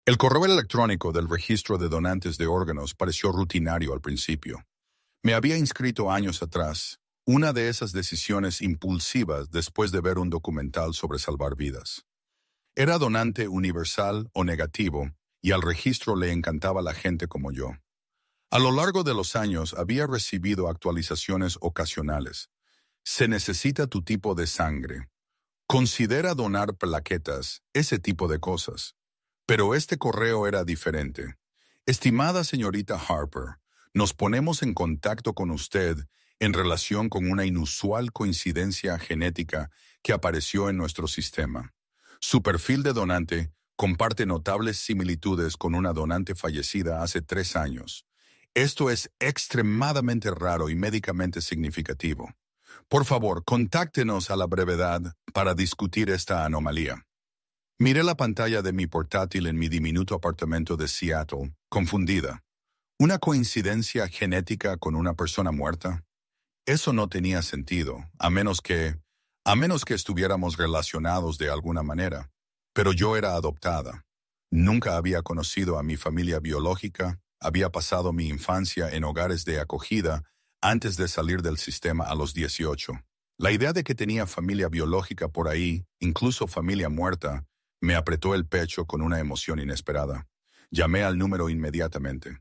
El correo electrónico del registro de donantes de órganos pareció rutinario al principio. Me había inscrito años atrás, una de esas decisiones impulsivas después de ver un documental sobre salvar vidas. Era donante universal o negativo, y al registro le encantaba la gente como yo. A lo largo de los años había recibido actualizaciones ocasionales. Se necesita tu tipo de sangre. Considera donar plaquetas, ese tipo de cosas. Pero este correo era diferente. Estimada señorita Harper, nos ponemos en contacto con usted en relación con una inusual coincidencia genética que apareció en nuestro sistema. Su perfil de donante comparte notables similitudes con una donante fallecida hace 3 años. Esto es extremadamente raro y médicamente significativo. Por favor, contáctenos a la brevedad para discutir esta anomalía. Miré la pantalla de mi portátil en mi diminuto apartamento de Seattle, confundida. ¿Una coincidencia genética con una persona muerta? Eso no tenía sentido, a menos que estuviéramos relacionados de alguna manera. Pero yo era adoptada. Nunca había conocido a mi familia biológica, había pasado mi infancia en hogares de acogida antes de salir del sistema a los 18. La idea de que tenía familia biológica por ahí, incluso familia muerta, me apretó el pecho con una emoción inesperada. Llamé al número inmediatamente.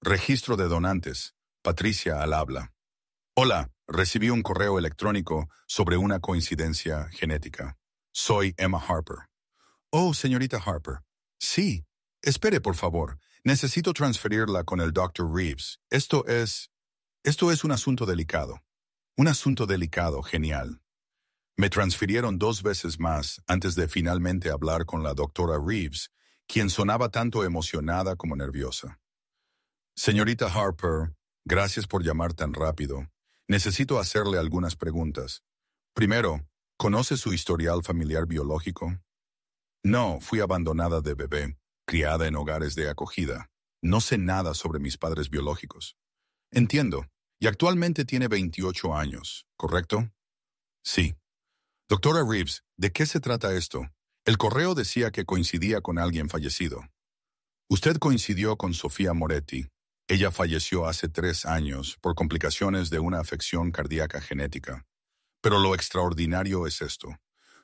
Registro de donantes. Patricia al habla. Hola, recibí un correo electrónico sobre una coincidencia genética. Soy Emma Harper. Oh, señorita Harper. Sí. Espere, por favor. Necesito transferirla con el Dr. Reeves. Esto es un asunto delicado. Un asunto delicado, genial. Me transfirieron 2 veces más antes de finalmente hablar con la doctora Reeves, quien sonaba tanto emocionada como nerviosa. Señorita Harper, gracias por llamar tan rápido. Necesito hacerle algunas preguntas. Primero, ¿conoce su historial familiar biológico? No, fui abandonada de bebé, criada en hogares de acogida. No sé nada sobre mis padres biológicos. Entiendo. Y actualmente tiene 28 años, ¿correcto? Sí. Doctora Reeves, ¿de qué se trata esto? El correo decía que coincidía con alguien fallecido. Usted coincidió con Sofía Moretti. Ella falleció hace 3 años por complicaciones de una afección cardíaca genética. Pero lo extraordinario es esto.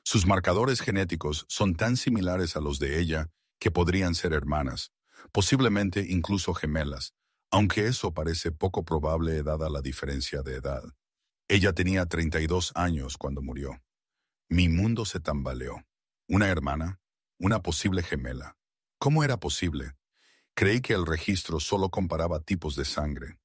Sus marcadores genéticos son tan similares a los de ella que podrían ser hermanas, posiblemente incluso gemelas, aunque eso parece poco probable dada la diferencia de edad. Ella tenía 32 años cuando murió. Mi mundo se tambaleó. ¿Una hermana? ¿Una posible gemela? ¿Cómo era posible? Creí que el registro solo comparaba tipos de sangre.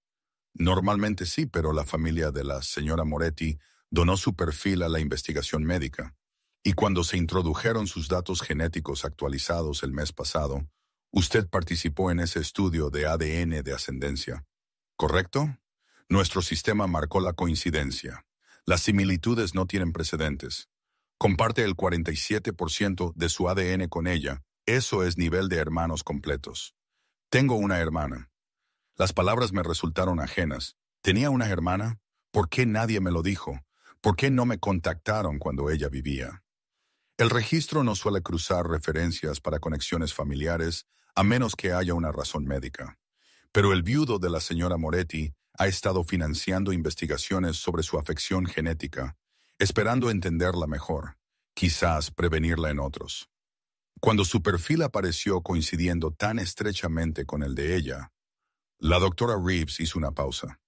Normalmente sí, pero la familia de la señora Moretti donó su perfil a la investigación médica. Y cuando se introdujeron sus datos genéticos actualizados el mes pasado, usted participó en ese estudio de ADN de ascendencia. ¿Correcto? Nuestro sistema marcó la coincidencia. Las similitudes no tienen precedentes. Comparte el 47% de su ADN con ella. Eso es nivel de hermanos completos. Tengo una hermana. Las palabras me resultaron ajenas. ¿Tenía una hermana? ¿Por qué nadie me lo dijo? ¿Por qué no me contactaron cuando ella vivía? El registro no suele cruzar referencias para conexiones familiares a menos que haya una razón médica. Pero el viudo de la señora Moretti ha estado financiando investigaciones sobre su afección genética, esperando entenderla mejor, quizás prevenirla en otros. Cuando su perfil apareció coincidiendo tan estrechamente con el de ella, la doctora Reeves hizo una pausa.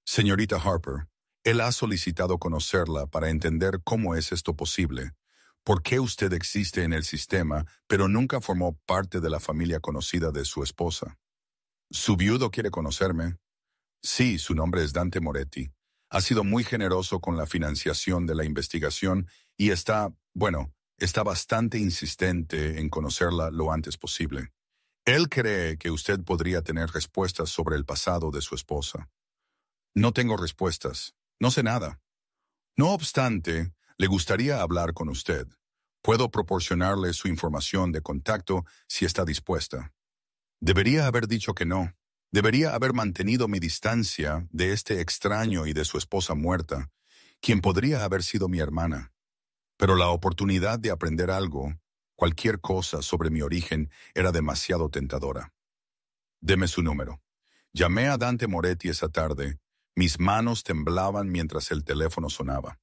Señorita Harper, él ha solicitado conocerla para entender cómo es esto posible. ¿Por qué usted existe en el sistema, pero nunca formó parte de la familia conocida de su esposa? ¿Su viudo quiere conocerme? Sí, su nombre es Dante Moretti. Ha sido muy generoso con la financiación de la investigación y está bastante insistente en conocerla lo antes posible. Él cree que usted podría tener respuestas sobre el pasado de su esposa. No tengo respuestas. No sé nada. No obstante, le gustaría hablar con usted. Puedo proporcionarle su información de contacto si está dispuesta. Debería haber dicho que no. Debería haber mantenido mi distancia de este extraño y de su esposa muerta, quien podría haber sido mi hermana. Pero la oportunidad de aprender algo Cualquier cosa sobre mi origen era demasiado tentadora. Deme su número. Llamé a Dante Moretti esa tarde. Mis manos temblaban mientras el teléfono sonaba.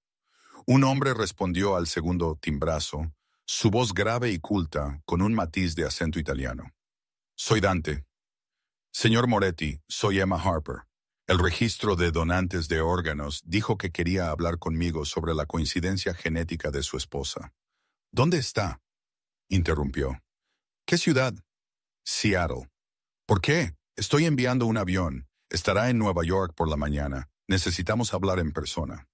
Un hombre respondió al segundo timbrazo, su voz grave y culta, con un matiz de acento italiano. Soy Dante. Señor Moretti, soy Emma Harper. El registro de donantes de órganos dijo que quería hablar conmigo sobre la coincidencia genética de su esposa. ¿Dónde está?, interrumpió. ¿Qué ciudad? Seattle. ¿Por qué? Estoy enviando un avión. Estará en Nueva York por la mañana. Necesitamos hablar en persona.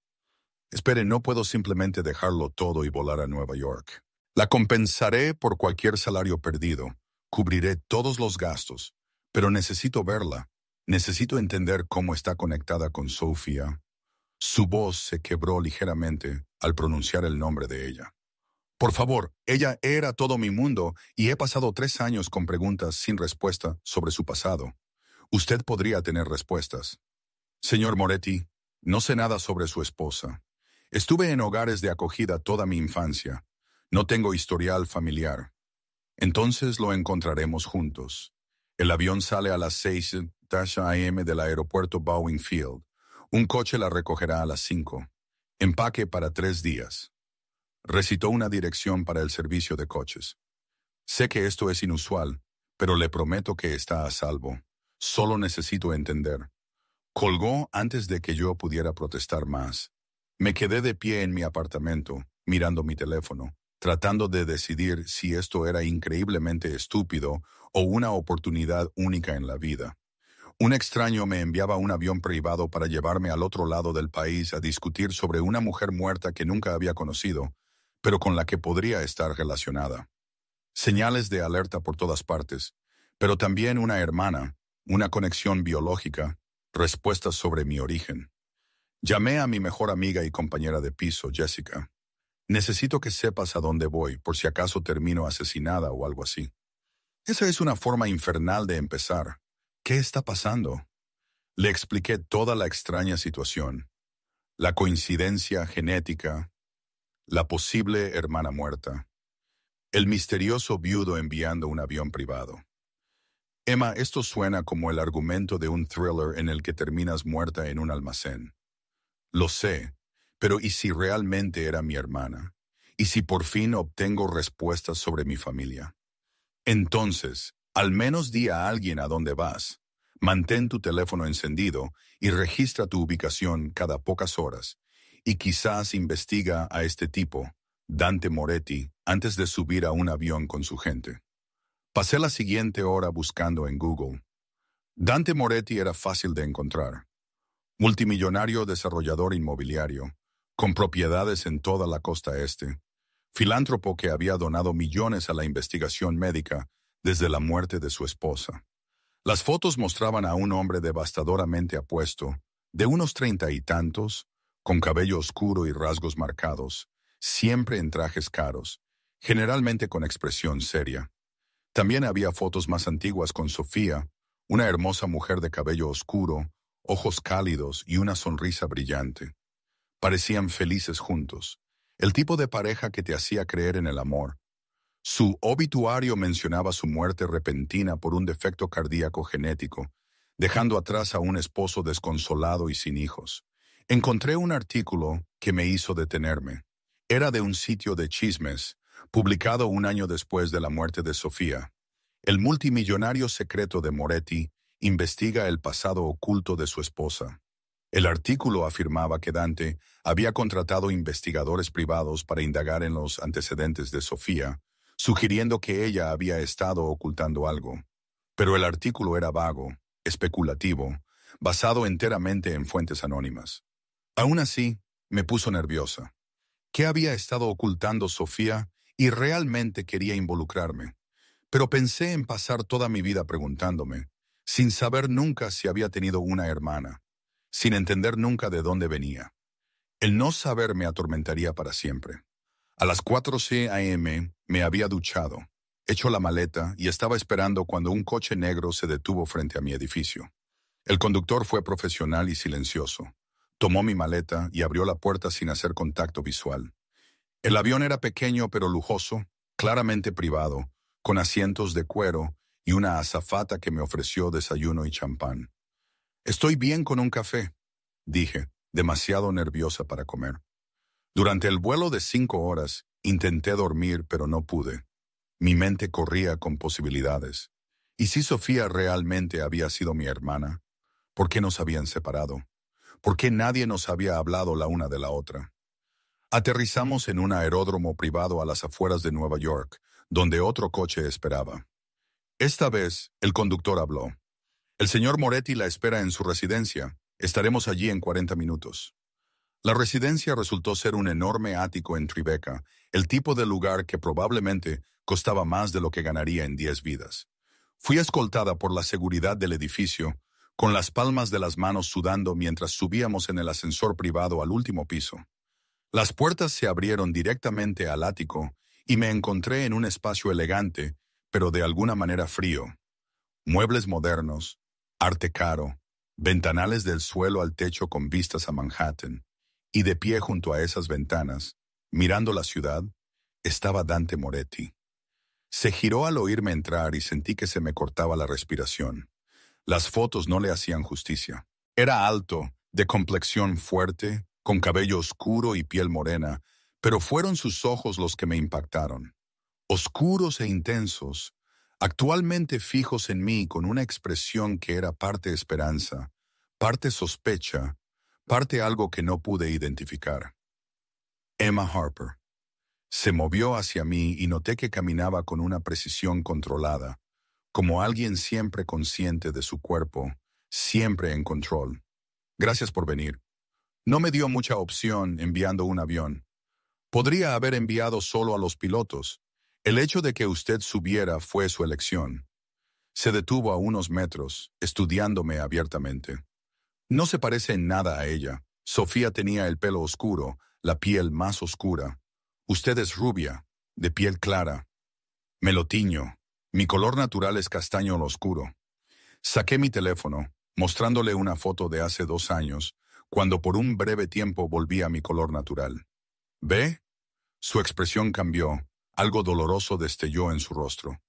Espere, no puedo simplemente dejarlo todo y volar a Nueva York. La compensaré por cualquier salario perdido. Cubriré todos los gastos. Pero necesito verla. Necesito entender cómo está conectada con Sofía. Su voz se quebró ligeramente al pronunciar el nombre de ella. Por favor, ella era todo mi mundo y he pasado 3 años con preguntas sin respuesta sobre su pasado. Usted podría tener respuestas. Señor Moretti, no sé nada sobre su esposa. Estuve en hogares de acogida toda mi infancia. No tengo historial familiar. Entonces lo encontraremos juntos. El avión sale a las 6 a.m. del aeropuerto Boeing Field. Un coche la recogerá a las 5. Empaque para 3 días. Recitó una dirección para el servicio de coches. Sé que esto es inusual, pero le prometo que está a salvo. Solo necesito entender. Colgó antes de que yo pudiera protestar más. Me quedé de pie en mi apartamento, mirando mi teléfono, tratando de decidir si esto era increíblemente estúpido o una oportunidad única en la vida. Un extraño me enviaba un avión privado para llevarme al otro lado del país a discutir sobre una mujer muerta que nunca había conocido, pero con la que podría estar relacionada. Señales de alerta por todas partes, pero también una hermana, una conexión biológica, respuestas sobre mi origen. Llamé a mi mejor amiga y compañera de piso, Jessica. Necesito que sepas a dónde voy, por si acaso termino asesinada o algo así. Esa es una forma infernal de empezar. ¿Qué está pasando? Le expliqué toda la extraña situación. La coincidencia genética, la posible hermana muerta, el misterioso viudo enviando un avión privado. Emma, esto suena como el argumento de un thriller en el que terminas muerta en un almacén. Lo sé, pero ¿y si realmente era mi hermana? ¿Y si por fin obtengo respuestas sobre mi familia? Entonces, al menos di a alguien a dónde vas. Mantén tu teléfono encendido y registra tu ubicación cada pocas horas. Y quizás investiga a este tipo, Dante Moretti, antes de subir a un avión con su gente. Pasé la siguiente hora buscando en Google. Dante Moretti era fácil de encontrar. Multimillonario desarrollador inmobiliario, con propiedades en toda la costa este. Filántropo que había donado millones a la investigación médica desde la muerte de su esposa. Las fotos mostraban a un hombre devastadoramente apuesto, de unos 30 y tantos, con cabello oscuro y rasgos marcados, siempre en trajes caros, generalmente con expresión seria. También había fotos más antiguas con Sofía, una hermosa mujer de cabello oscuro, ojos cálidos y una sonrisa brillante. Parecían felices juntos, el tipo de pareja que te hacía creer en el amor. Su obituario mencionaba su muerte repentina por un defecto cardíaco genético, dejando atrás a un esposo desconsolado y sin hijos. Encontré un artículo que me hizo detenerme. Era de un sitio de chismes, publicado un año después de la muerte de Sofía. El multimillonario secreto de Moretti investiga el pasado oculto de su esposa. El artículo afirmaba que Dante había contratado investigadores privados para indagar en los antecedentes de Sofía, sugiriendo que ella había estado ocultando algo. Pero el artículo era vago, especulativo, basado enteramente en fuentes anónimas. Aún así, me puso nerviosa. ¿Qué había estado ocultando Sofía? Y realmente quería involucrarme. Pero pensé en pasar toda mi vida preguntándome, sin saber nunca si había tenido una hermana, sin entender nunca de dónde venía. El no saber me atormentaría para siempre. A las 4 a.m. me había duchado, hecho la maleta y estaba esperando cuando un coche negro se detuvo frente a mi edificio. El conductor fue profesional y silencioso. Tomó mi maleta y abrió la puerta sin hacer contacto visual. El avión era pequeño pero lujoso, claramente privado, con asientos de cuero y una azafata que me ofreció desayuno y champán. Estoy bien con un café, dije, demasiado nerviosa para comer. Durante el vuelo de 5 horas, intenté dormir, pero no pude. Mi mente corría con posibilidades. ¿Y si Sofía realmente había sido mi hermana? ¿Por qué nos habían separado? ¿Por qué nadie nos había hablado la una de la otra? Aterrizamos en un aeródromo privado a las afueras de Nueva York, donde otro coche esperaba. Esta vez, el conductor habló. El señor Moretti la espera en su residencia. Estaremos allí en 40 minutos. La residencia resultó ser un enorme ático en Tribeca, el tipo de lugar que probablemente costaba más de lo que ganaría en 10 vidas. Fui escoltada por la seguridad del edificio, con las palmas de las manos sudando mientras subíamos en el ascensor privado al último piso. Las puertas se abrieron directamente al ático y me encontré en un espacio elegante, pero de alguna manera frío. Muebles modernos, arte caro, ventanales del suelo al techo con vistas a Manhattan, y de pie junto a esas ventanas, mirando la ciudad, estaba Dante Moretti. Se giró al oírme entrar y sentí que se me cortaba la respiración. Las fotos no le hacían justicia. Era alto, de complexión fuerte, con cabello oscuro y piel morena, pero fueron sus ojos los que me impactaron. Oscuros e intensos, actualmente fijos en mí con una expresión que era parte esperanza, parte sospecha, parte algo que no pude identificar. Emma Harper. Se movió hacia mí y noté que caminaba con una precisión controlada, como alguien siempre consciente de su cuerpo, siempre en control. Gracias por venir. No me dio mucha opción enviando un avión. Podría haber enviado solo a los pilotos. El hecho de que usted subiera fue su elección. Se detuvo a unos metros, estudiándome abiertamente. No se parece en nada a ella. Sofía tenía el pelo oscuro, la piel más oscura. Usted es rubia, de piel clara. Me lo tiño. Mi color natural es castaño oscuro. Saqué mi teléfono, mostrándole una foto de hace 2 años, cuando por un breve tiempo volví a mi color natural. ¿Ve? Su expresión cambió. Algo doloroso destelló en su rostro.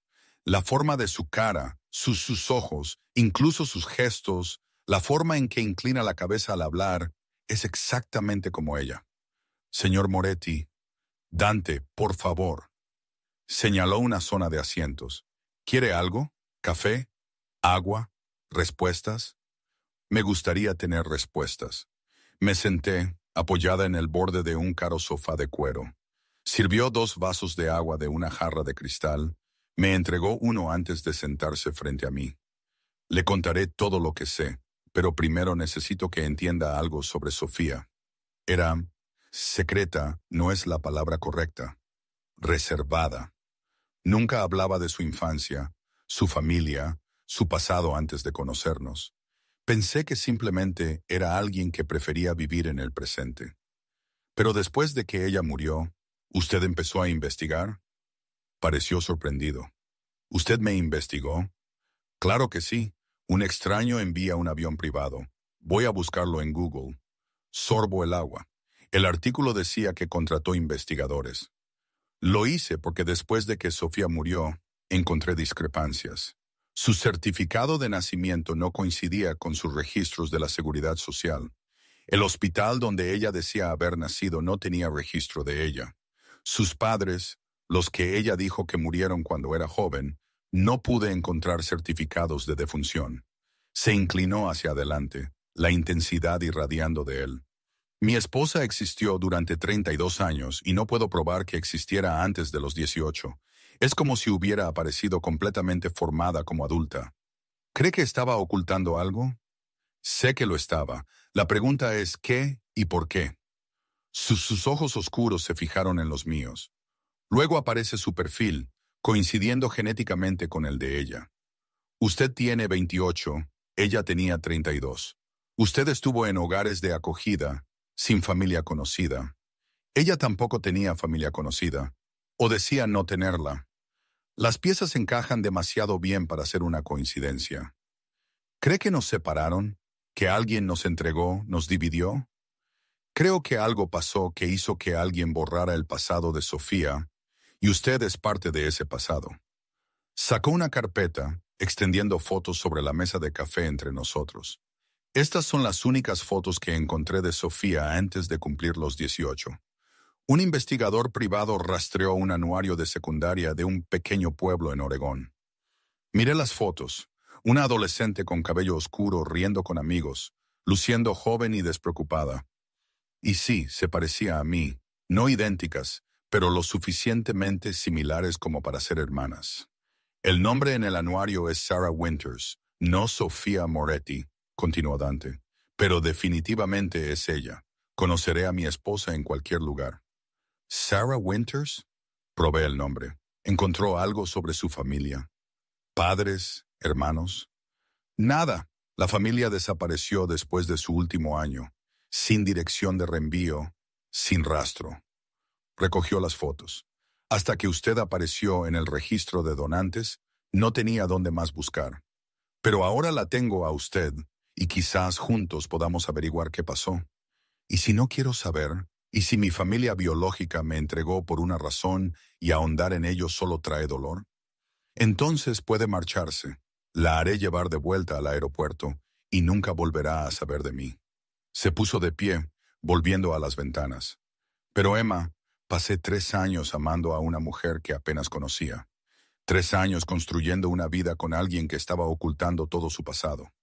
La forma de su cara, sus ojos, incluso sus gestos, la forma en que inclina la cabeza al hablar, es exactamente como ella. Señor Moretti, Dante, por favor. Señaló una zona de asientos. ¿Quiere algo? ¿Café? ¿Agua? ¿Respuestas? Me gustaría tener respuestas. Me senté, apoyada en el borde de un caro sofá de cuero. Sirvió 2 vasos de agua de una jarra de cristal. Me entregó uno antes de sentarse frente a mí. Le contaré todo lo que sé, pero primero necesito que entienda algo sobre Sofía. Era secreta, no es la palabra correcta. Reservada. Nunca hablaba de su infancia, su familia, su pasado antes de conocernos. Pensé que simplemente era alguien que prefería vivir en el presente. Pero después de que ella murió, ¿usted empezó a investigar? Pareció sorprendido. ¿Usted me investigó? Claro que sí. Un extraño envía un avión privado. Voy a buscarlo en Google. Sorbo el agua. El artículo decía que contrató investigadores. Lo hice porque después de que Sofía murió, encontré discrepancias. Su certificado de nacimiento no coincidía con sus registros de la Seguridad Social. El hospital donde ella decía haber nacido no tenía registro de ella. Sus padres, los que ella dijo que murieron cuando era joven, no pude encontrar certificados de defunción. Se inclinó hacia adelante, la intensidad irradiando de él. Mi esposa existió durante 32 años y no puedo probar que existiera antes de los 18. Es como si hubiera aparecido completamente formada como adulta. ¿Cree que estaba ocultando algo? Sé que lo estaba. La pregunta es ¿qué y por qué? Sus ojos oscuros se fijaron en los míos. Luego aparece su perfil, coincidiendo genéticamente con el de ella. Usted tiene 28, ella tenía 32. Usted estuvo en hogares de acogida, sin familia conocida. Ella tampoco tenía familia conocida, o decía no tenerla. Las piezas encajan demasiado bien para ser una coincidencia. ¿Cree que nos separaron? ¿Que alguien nos entregó, nos dividió? Creo que algo pasó que hizo que alguien borrara el pasado de Sofía Y usted es parte de ese pasado. Sacó una carpeta, extendiendo fotos sobre la mesa de café entre nosotros. Estas son las únicas fotos que encontré de Sofía antes de cumplir los 18. Un investigador privado rastreó un anuario de secundaria de un pequeño pueblo en Oregón. Miré las fotos. Una adolescente con cabello oscuro riendo con amigos, luciendo joven y despreocupada. Y sí, se parecía a mí, no idénticas, pero lo suficientemente similares como para ser hermanas. El nombre en el anuario es Sarah Winters, no Sofía Moretti, continuó Dante, pero definitivamente es ella. Conoceré a mi esposa en cualquier lugar. ¿Sarah Winters? Probé el nombre. ¿Encontró algo sobre su familia? ¿Padres? ¿Hermanos? Nada. La familia desapareció después de su último año, sin dirección de reenvío, sin rastro. Recogió las fotos. Hasta que usted apareció en el registro de donantes, no tenía dónde más buscar. Pero ahora la tengo a usted, y quizás juntos podamos averiguar qué pasó. ¿Y si no quiero saber? ¿Y si mi familia biológica me entregó por una razón y ahondar en ello solo trae dolor? Entonces puede marcharse. La haré llevar de vuelta al aeropuerto y nunca volverá a saber de mí. Se puso de pie, volviendo a las ventanas. Pero Emma, pasé 3 años amando a una mujer que apenas conocía. 3 años construyendo una vida con alguien que estaba ocultando todo su pasado.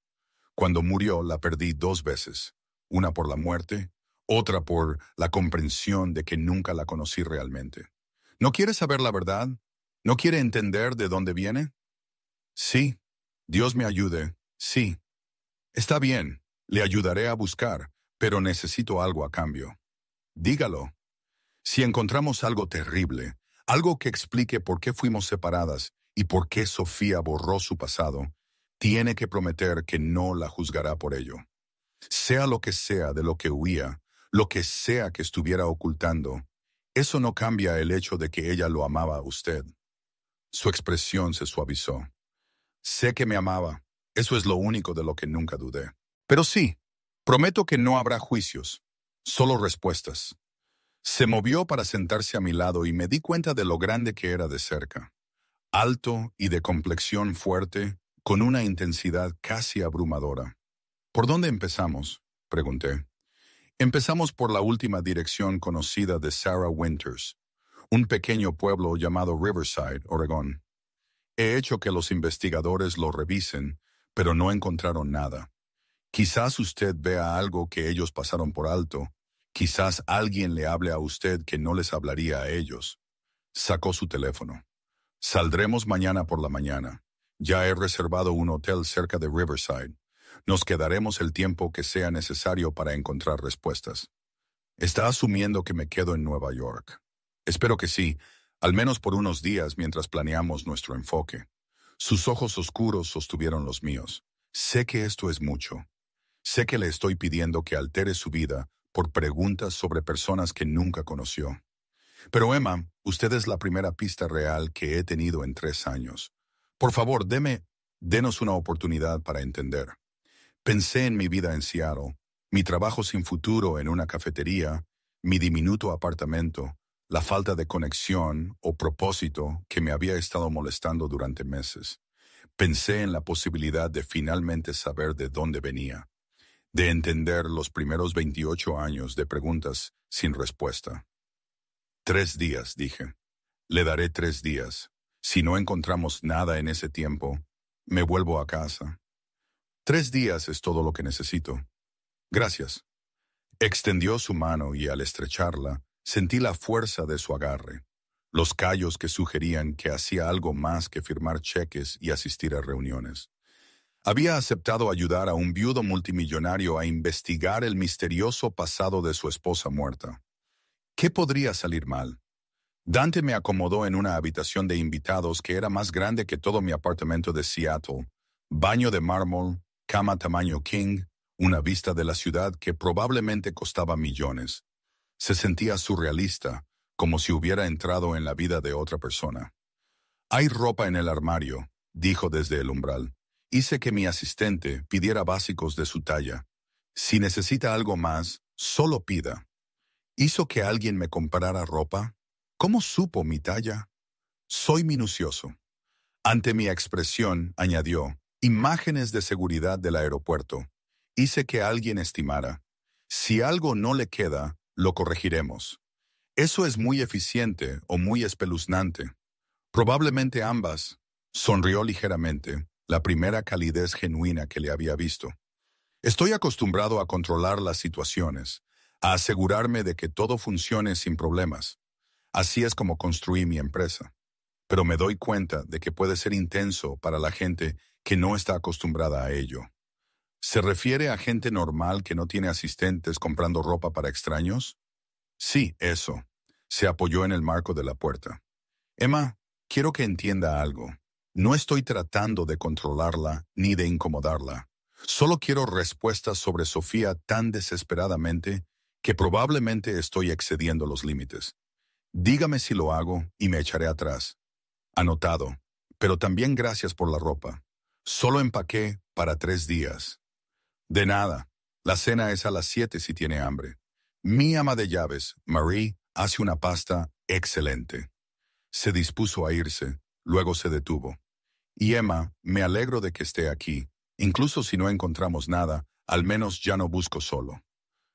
Cuando murió la perdí 2 veces, una por la muerte, otra por la comprensión de que nunca la conocí realmente. ¿No quiere saber la verdad? ¿No quiere entender de dónde viene? Sí, Dios me ayude, sí. Está bien, le ayudaré a buscar, pero necesito algo a cambio. Dígalo. Si encontramos algo terrible, algo que explique por qué fuimos separadas y por qué Sofía borró su pasado, tiene que prometer que no la juzgará por ello. Sea lo que sea de lo que huía, lo que sea que estuviera ocultando, eso no cambia el hecho de que ella lo amaba a usted. Su expresión se suavizó. Sé que me amaba, eso es lo único de lo que nunca dudé. Pero sí, prometo que no habrá juicios, solo respuestas. Se movió para sentarse a mi lado y me di cuenta de lo grande que era de cerca. Alto y de complexión fuerte, con una intensidad casi abrumadora. ¿Por dónde empezamos?, pregunté. Empezamos por la última dirección conocida de Sarah Winters, un pequeño pueblo llamado Riverside, Oregón. He hecho que los investigadores lo revisen, pero no encontraron nada. Quizás usted vea algo que ellos pasaron por alto. Quizás alguien le hable a usted que no les hablaría a ellos. Sacó su teléfono. Saldremos mañana por la mañana. Ya he reservado un hotel cerca de Riverside. Nos quedaremos el tiempo que sea necesario para encontrar respuestas. Está asumiendo que me quedo en Nueva York. Espero que sí, al menos por unos días mientras planeamos nuestro enfoque. Sus ojos oscuros sostuvieron los míos. Sé que esto es mucho. Sé que le estoy pidiendo que altere su vida por preguntas sobre personas que nunca conoció. Pero Emma, usted es la primera pista real que he tenido en 3 años. Por favor, denos una oportunidad para entender. Pensé en mi vida en Seattle, mi trabajo sin futuro en una cafetería, mi diminuto apartamento, la falta de conexión o propósito que me había estado molestando durante meses. Pensé en la posibilidad de finalmente saber de dónde venía, de entender los primeros 28 años de preguntas sin respuesta. 3 días, dije. Le daré 3 días. Si no encontramos nada en ese tiempo, me vuelvo a casa. 3 días es todo lo que necesito. Gracias. Extendió su mano y al estrecharla, sentí la fuerza de su agarre, los callos que sugerían que hacía algo más que firmar cheques y asistir a reuniones. Había aceptado ayudar a un viudo multimillonario a investigar el misterioso pasado de su esposa muerta. ¿Qué podría salir mal? Dante me acomodó en una habitación de invitados que era más grande que todo mi apartamento de Seattle, baño de mármol, cama tamaño king, una vista de la ciudad que probablemente costaba millones. Se sentía surrealista, como si hubiera entrado en la vida de otra persona. Hay ropa en el armario, dijo desde el umbral. Hice que mi asistente pidiera básicos de su talla. Si necesita algo más, solo pida. ¿Hizo que alguien me comprara ropa? ¿Cómo supo mi talla? Soy minucioso. Ante mi expresión, añadió, imágenes de seguridad del aeropuerto. Hice que alguien estimara. Si algo no le queda, lo corregiremos. Eso es muy eficiente o muy espeluznante. Probablemente ambas. Sonrió ligeramente, la primera calidez genuina que le había visto. Estoy acostumbrado a controlar las situaciones, a asegurarme de que todo funcione sin problemas. Así es como construí mi empresa. Pero me doy cuenta de que puede ser intenso para la gente que no está acostumbrada a ello. ¿Se refiere a gente normal que no tiene asistentes comprando ropa para extraños? Sí, eso. Se apoyó en el marco de la puerta. Emma, quiero que entienda algo. No estoy tratando de controlarla ni de incomodarla. Solo quiero respuestas sobre Sofía tan desesperadamente que probablemente estoy excediendo los límites. Dígame si lo hago y me echaré atrás. Anotado. Pero también gracias por la ropa. Solo empaqué para 3 días. De nada. La cena es a las 7 si tiene hambre. Mi ama de llaves, Marie, hace una pasta excelente. Se dispuso a irse, luego se detuvo. Y Emma, me alegro de que esté aquí. Incluso si no encontramos nada, al menos ya no busco solo.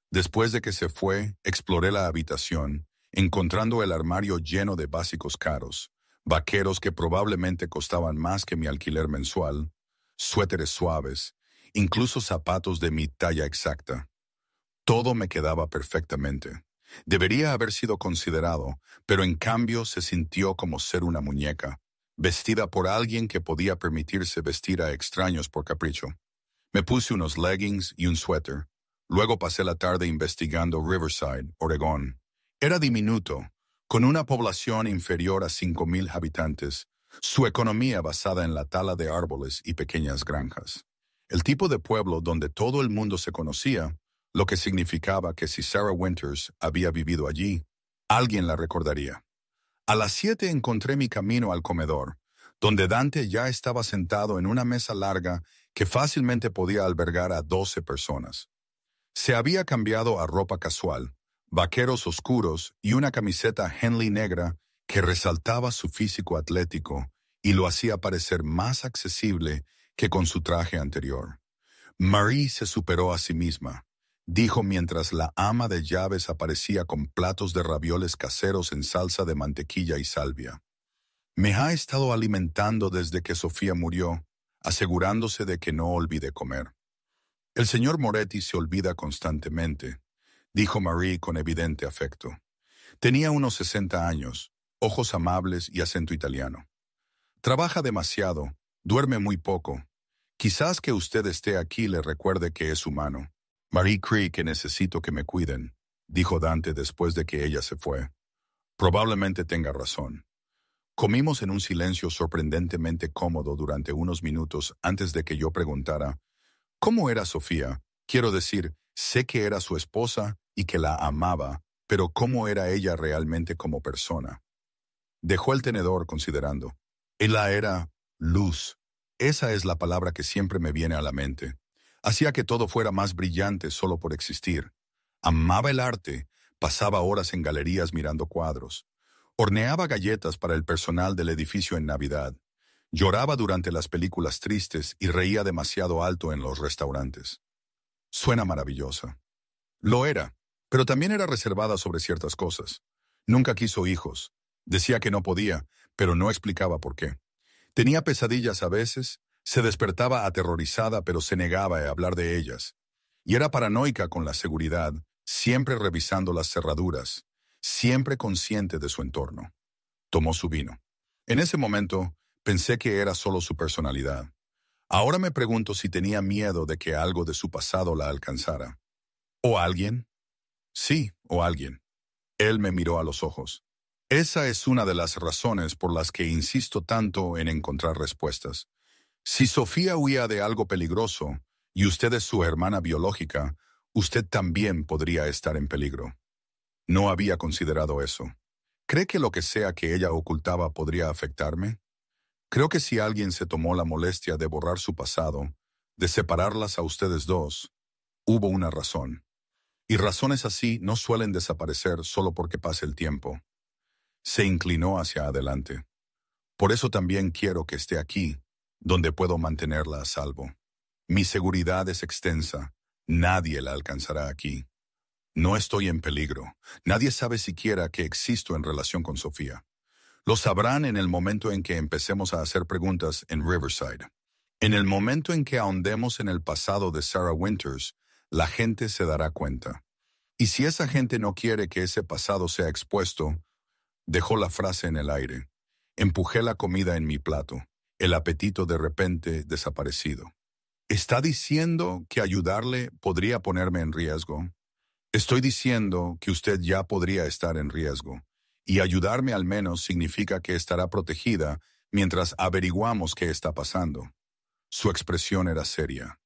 Después de que se fue, exploré la habitación, encontrando el armario lleno de básicos caros, vaqueros que probablemente costaban más que mi alquiler mensual, suéteres suaves, incluso zapatos de mi talla exacta. Todo me quedaba perfectamente. Debería haber sido considerado, pero en cambio se sintió como ser una muñeca, vestida por alguien que podía permitirse vestir a extraños por capricho. Me puse unos leggings y un suéter. Luego pasé la tarde investigando Riverside, Oregón. Era diminuto, con una población inferior a 5,000 habitantes, su economía basada en la tala de árboles y pequeñas granjas. El tipo de pueblo donde todo el mundo se conocía, lo que significaba que si Sarah Winters había vivido allí, alguien la recordaría. A las 7 encontré mi camino al comedor, donde Dante ya estaba sentado en una mesa larga que fácilmente podía albergar a 12 personas. Se había cambiado a ropa casual, vaqueros oscuros y una camiseta Henley negra que resaltaba su físico atlético y lo hacía parecer más accesible que con su traje anterior. Marie se superó a sí misma, dijo mientras la ama de llaves aparecía con platos de ravioles caseros en salsa de mantequilla y salvia. Me ha estado alimentando desde que Sofía murió, asegurándose de que no olvide comer. El señor Moretti se olvida constantemente, dijo Marie con evidente afecto. Tenía unos 60 años, ojos amables y acento italiano. Trabaja demasiado, duerme muy poco. Quizás que usted esté aquí le recuerde que es humano. Marie cree que necesito que me cuiden, dijo Dante después de que ella se fue. Probablemente tenga razón. Comimos en un silencio sorprendentemente cómodo durante unos minutos antes de que yo preguntara, ¿cómo era Sofía? Quiero decir, sé que era su esposa y que la amaba, pero ¿cómo era ella realmente como persona? Dejó el tenedor considerando. Ella era luz. Esa es la palabra que siempre me viene a la mente. Hacía que todo fuera más brillante solo por existir. Amaba el arte, pasaba horas en galerías mirando cuadros. Horneaba galletas para el personal del edificio en Navidad. Lloraba durante las películas tristes y reía demasiado alto en los restaurantes. Suena maravillosa. Lo era, pero también era reservada sobre ciertas cosas. Nunca quiso hijos. Decía que no podía, pero no explicaba por qué. Tenía pesadillas a veces, se despertaba aterrorizada pero se negaba a hablar de ellas. Y era paranoica con la seguridad, siempre revisando las cerraduras, siempre consciente de su entorno. Tomó su vino. En ese momento, pensé que era solo su personalidad. Ahora me pregunto si tenía miedo de que algo de su pasado la alcanzara. ¿O alguien? Sí, o alguien. Él me miró a los ojos. Esa es una de las razones por las que insisto tanto en encontrar respuestas. Si Sofía huía de algo peligroso, y usted es su hermana biológica, usted también podría estar en peligro. No había considerado eso. ¿Cree que lo que sea que ella ocultaba podría afectarme? Creo que si alguien se tomó la molestia de borrar su pasado, de separarlas a ustedes dos, hubo una razón. Y razones así no suelen desaparecer solo porque pase el tiempo. Se inclinó hacia adelante. Por eso también quiero que esté aquí, donde puedo mantenerla a salvo. Mi seguridad es extensa. Nadie la alcanzará aquí. No estoy en peligro. Nadie sabe siquiera que existo en relación con Sofía. Lo sabrán en el momento en que empecemos a hacer preguntas en Riverside. En el momento en que ahondemos en el pasado de Sarah Winters, la gente se dará cuenta. Y si esa gente no quiere que ese pasado sea expuesto, dejó la frase en el aire. Empujé la comida en mi plato. El apetito de repente desaparecido. ¿Está diciendo que ayudarle podría ponerme en riesgo? Estoy diciendo que usted ya podría estar en riesgo. Y ayudarme al menos significa que estará protegida mientras averiguamos qué está pasando. Su expresión era seria.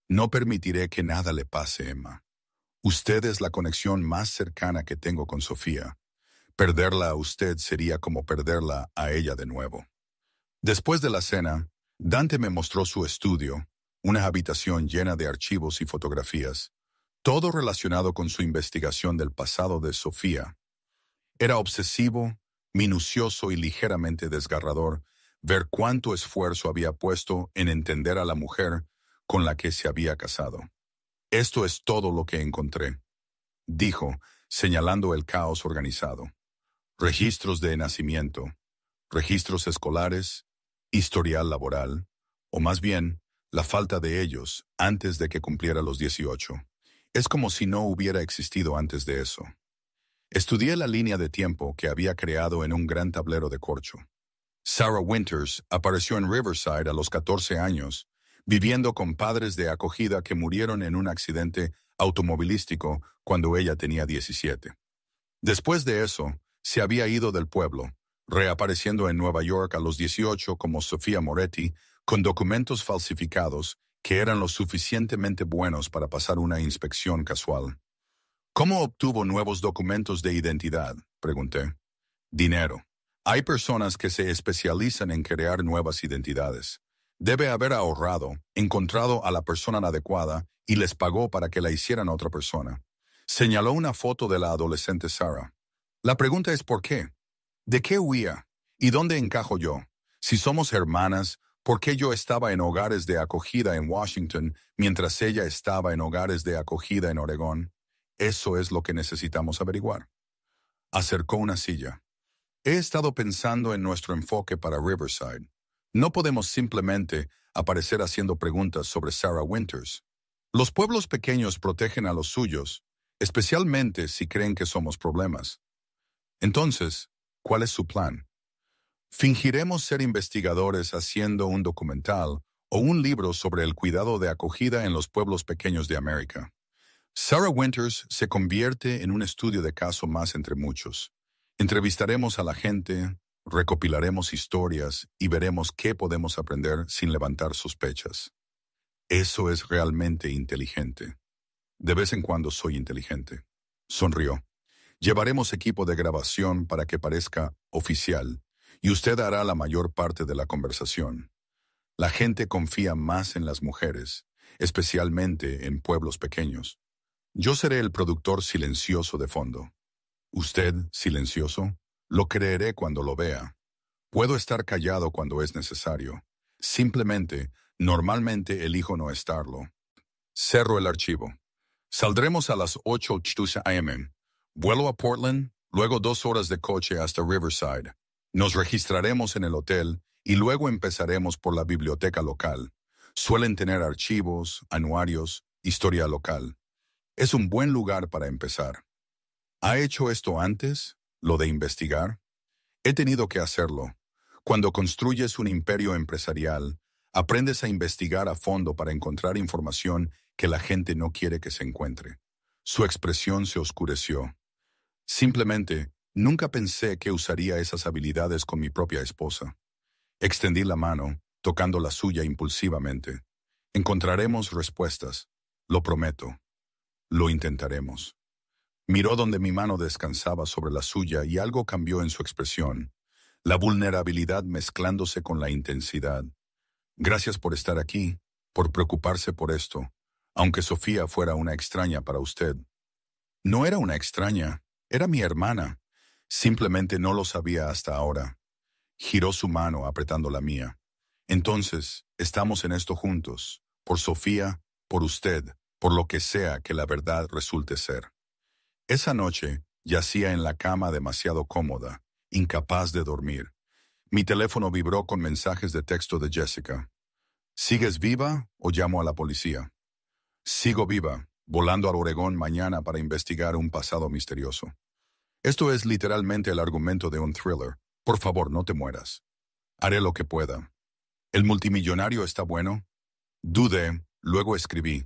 No permitiré que nada le pase, Emma. Usted es la conexión más cercana que tengo con Sofía. Perderla a usted sería como perderla a ella de nuevo. Después de la cena, Dante me mostró su estudio, una habitación llena de archivos y fotografías, todo relacionado con su investigación del pasado de Sofía. Era obsesivo, minucioso y ligeramente desgarrador ver cuánto esfuerzo había puesto en entender a la mujer con la que se había casado. Esto es todo lo que encontré, dijo, señalando el caos organizado. Registros de nacimiento, registros escolares, historial laboral, o más bien, la falta de ellos antes de que cumpliera los 18. Es como si no hubiera existido antes de eso. Estudié la línea de tiempo que había creado en un gran tablero de corcho. Sarah Winters apareció en Riverside a los 14 años, viviendo con padres de acogida que murieron en un accidente automovilístico cuando ella tenía 17. Después de eso, se había ido del pueblo, reapareciendo en Nueva York a los 18 como Sofía Moretti, con documentos falsificados que eran lo suficientemente buenos para pasar una inspección casual. ¿Cómo obtuvo nuevos documentos de identidad?, pregunté. Dinero. Hay personas que se especializan en crear nuevas identidades. Debe haber ahorrado, encontrado a la persona adecuada y les pagó para que la hicieran a otra persona. Señaló una foto de la adolescente Sarah. La pregunta es ¿por qué? ¿De qué huía? ¿Y dónde encajo yo? Si somos hermanas, ¿por qué yo estaba en hogares de acogida en Washington mientras ella estaba en hogares de acogida en Oregón? Eso es lo que necesitamos averiguar. Acercó una silla. He estado pensando en nuestro enfoque para Riverside. No podemos simplemente aparecer haciendo preguntas sobre Sarah Winters. Los pueblos pequeños protegen a los suyos, especialmente si creen que somos problemas. Entonces, ¿cuál es su plan? Fingiremos ser investigadores haciendo un documental o un libro sobre el cuidado de acogida en los pueblos pequeños de América. Sarah Winters se convierte en un estudio de caso más entre muchos. Entrevistaremos a la gente, recopilaremos historias y veremos qué podemos aprender sin levantar sospechas. Eso es realmente inteligente. De vez en cuando soy inteligente. Sonrió. Llevaremos equipo de grabación para que parezca oficial, y usted hará la mayor parte de la conversación. La gente confía más en las mujeres, especialmente en pueblos pequeños. Yo seré el productor silencioso de fondo. ¿Usted, silencioso? Lo creeré cuando lo vea. Puedo estar callado cuando es necesario. Simplemente, normalmente elijo no estarlo. Cerro el archivo. Saldremos a las 8:00 a.m. Vuelo a Portland, luego 2 horas de coche hasta Riverside. Nos registraremos en el hotel y luego empezaremos por la biblioteca local. Suelen tener archivos, anuarios, historia local. Es un buen lugar para empezar. ¿Ha hecho esto antes? ¿Lo de investigar? He tenido que hacerlo. Cuando construyes un imperio empresarial, aprendes a investigar a fondo para encontrar información que la gente no quiere que se encuentre. Su expresión se oscureció. Simplemente, nunca pensé que usaría esas habilidades con mi propia esposa. Extendí la mano, tocando la suya impulsivamente. Encontraremos respuestas. Lo prometo. Lo intentaremos. Miró donde mi mano descansaba sobre la suya y algo cambió en su expresión, la vulnerabilidad mezclándose con la intensidad. Gracias por estar aquí, por preocuparse por esto, aunque Sofía fuera una extraña para usted. No era una extraña, era mi hermana. Simplemente no lo sabía hasta ahora. Giró su mano apretando la mía. Entonces, estamos en esto juntos, por Sofía, por usted, por lo que sea que la verdad resulte ser. Esa noche, yacía en la cama demasiado cómoda, incapaz de dormir. Mi teléfono vibró con mensajes de texto de Jessica. ¿Sigues viva o llamo a la policía? Sigo viva, volando al Oregón mañana para investigar un pasado misterioso. Esto es literalmente el argumento de un thriller. Por favor, no te mueras. Haré lo que pueda. ¿El multimillonario está bueno? Dudé, luego escribí,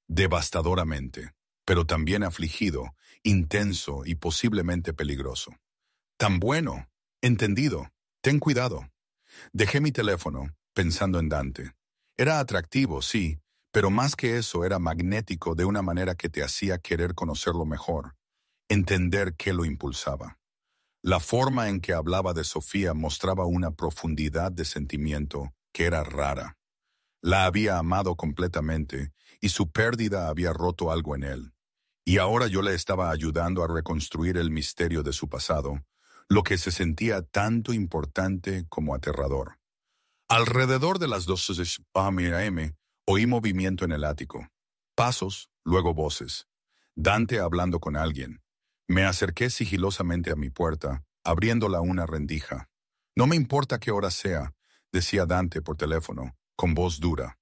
devastadoramente, pero también afligido, intenso y posiblemente peligroso. Tan bueno, entendido, ten cuidado. Dejé mi teléfono, pensando en Dante. Era atractivo, sí, pero más que eso era magnético de una manera que te hacía querer conocerlo mejor, entender qué lo impulsaba. La forma en que hablaba de Sofía mostraba una profundidad de sentimiento que era rara. La había amado completamente y su pérdida había roto algo en él. Y ahora yo le estaba ayudando a reconstruir el misterio de su pasado, lo que se sentía tanto importante como aterrador. Alrededor de las 12 a.m. oí movimiento en el ático. Pasos, luego voces. Dante hablando con alguien. Me acerqué sigilosamente a mi puerta, abriéndola una rendija. No me importa qué hora sea, decía Dante por teléfono, con voz dura.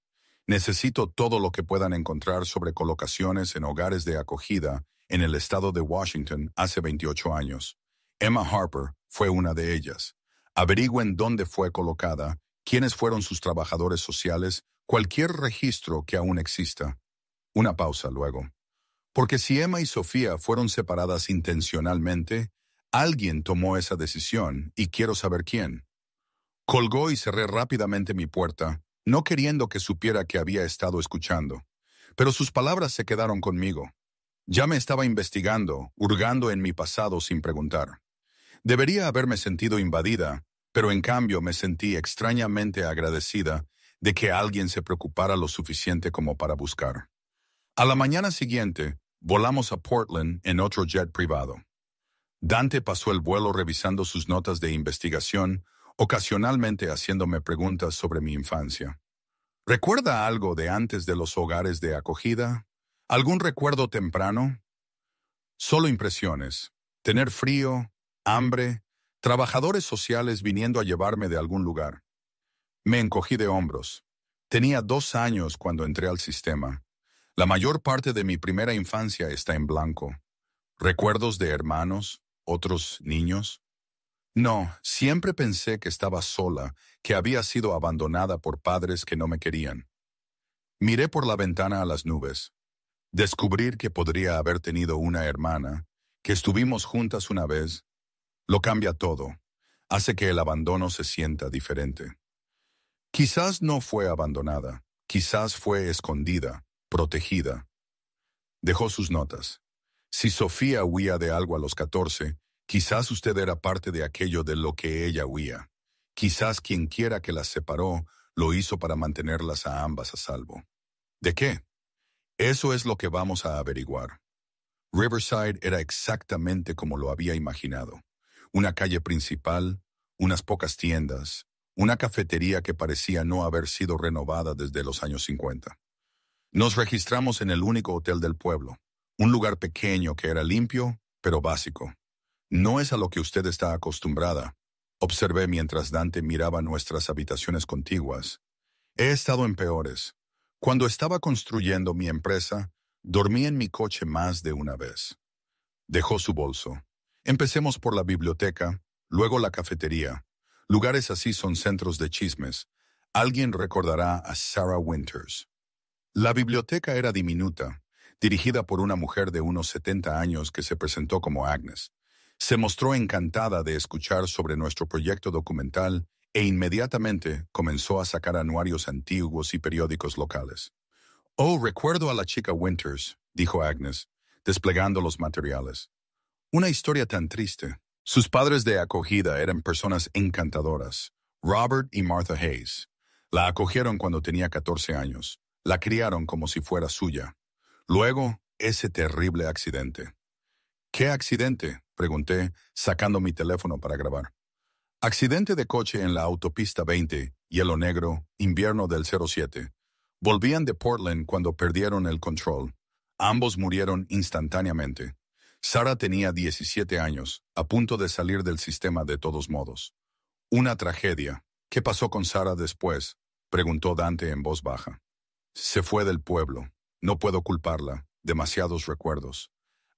Necesito todo lo que puedan encontrar sobre colocaciones en hogares de acogida en el estado de Washington hace 28 años. Emma Harper fue una de ellas. Averigüen dónde fue colocada, quiénes fueron sus trabajadores sociales, cualquier registro que aún exista. Una pausa luego. Porque si Emma y Sofía fueron separadas intencionalmente, alguien tomó esa decisión y quiero saber quién. Colgó y cerré rápidamente mi puerta, no queriendo que supiera que había estado escuchando. Pero sus palabras se quedaron conmigo. Ya me estaba investigando, hurgando en mi pasado sin preguntar. Debería haberme sentido invadida, pero en cambio me sentí extrañamente agradecida de que alguien se preocupara lo suficiente como para buscar. A la mañana siguiente, volamos a Portland en otro jet privado. Dante pasó el vuelo revisando sus notas de investigación, ocasionalmente haciéndome preguntas sobre mi infancia. ¿Recuerda algo de antes de los hogares de acogida? ¿Algún recuerdo temprano? Solo impresiones. Tener frío, hambre, trabajadores sociales viniendo a llevarme de algún lugar. Me encogí de hombros. Tenía 2 años cuando entré al sistema. La mayor parte de mi primera infancia está en blanco. ¿Recuerdos de hermanos, otros niños? No, siempre pensé que estaba sola, que había sido abandonada por padres que no me querían. Miré por la ventana a las nubes. Descubrir que podría haber tenido una hermana, que estuvimos juntas una vez, lo cambia todo. Hace que el abandono se sienta diferente. Quizás no fue abandonada, quizás fue escondida, protegida. Dejó sus notas. Si Sofía huía de algo a los 14, quizás usted era parte de aquello de lo que ella huía. Quizás quien quiera que las separó lo hizo para mantenerlas a ambas a salvo. ¿De qué? Eso es lo que vamos a averiguar. Riverside era exactamente como lo había imaginado. Una calle principal, unas pocas tiendas, una cafetería que parecía no haber sido renovada desde los años 50. Nos registramos en el único hotel del pueblo, un lugar pequeño que era limpio, pero básico. No es a lo que usted está acostumbrada, observé mientras Dante miraba nuestras habitaciones contiguas. He estado en peores. Cuando estaba construyendo mi empresa, dormí en mi coche más de una vez. Dejó su bolso. Empecemos por la biblioteca, luego la cafetería. Lugares así son centros de chismes. Alguien recordará a Sarah Winters. La biblioteca era diminuta, dirigida por una mujer de unos 70 años que se presentó como Agnes. Se mostró encantada de escuchar sobre nuestro proyecto documental e inmediatamente comenzó a sacar anuarios antiguos y periódicos locales. «Oh, recuerdo a la chica Winters», dijo Agnes, desplegando los materiales. Una historia tan triste. Sus padres de acogida eran personas encantadoras, Robert y Martha Hayes. La acogieron cuando tenía 14 años. La criaron como si fuera suya. Luego, ese terrible accidente. ¿Qué accidente?, pregunté, sacando mi teléfono para grabar. Accidente de coche en la autopista 20, Hielo Negro, invierno del 07. Volvían de Portland cuando perdieron el control. Ambos murieron instantáneamente. Sarah tenía 17 años, a punto de salir del sistema de todos modos. Una tragedia. ¿Qué pasó con Sarah después?, preguntó Dante en voz baja. Se fue del pueblo. No puedo culparla. Demasiados recuerdos.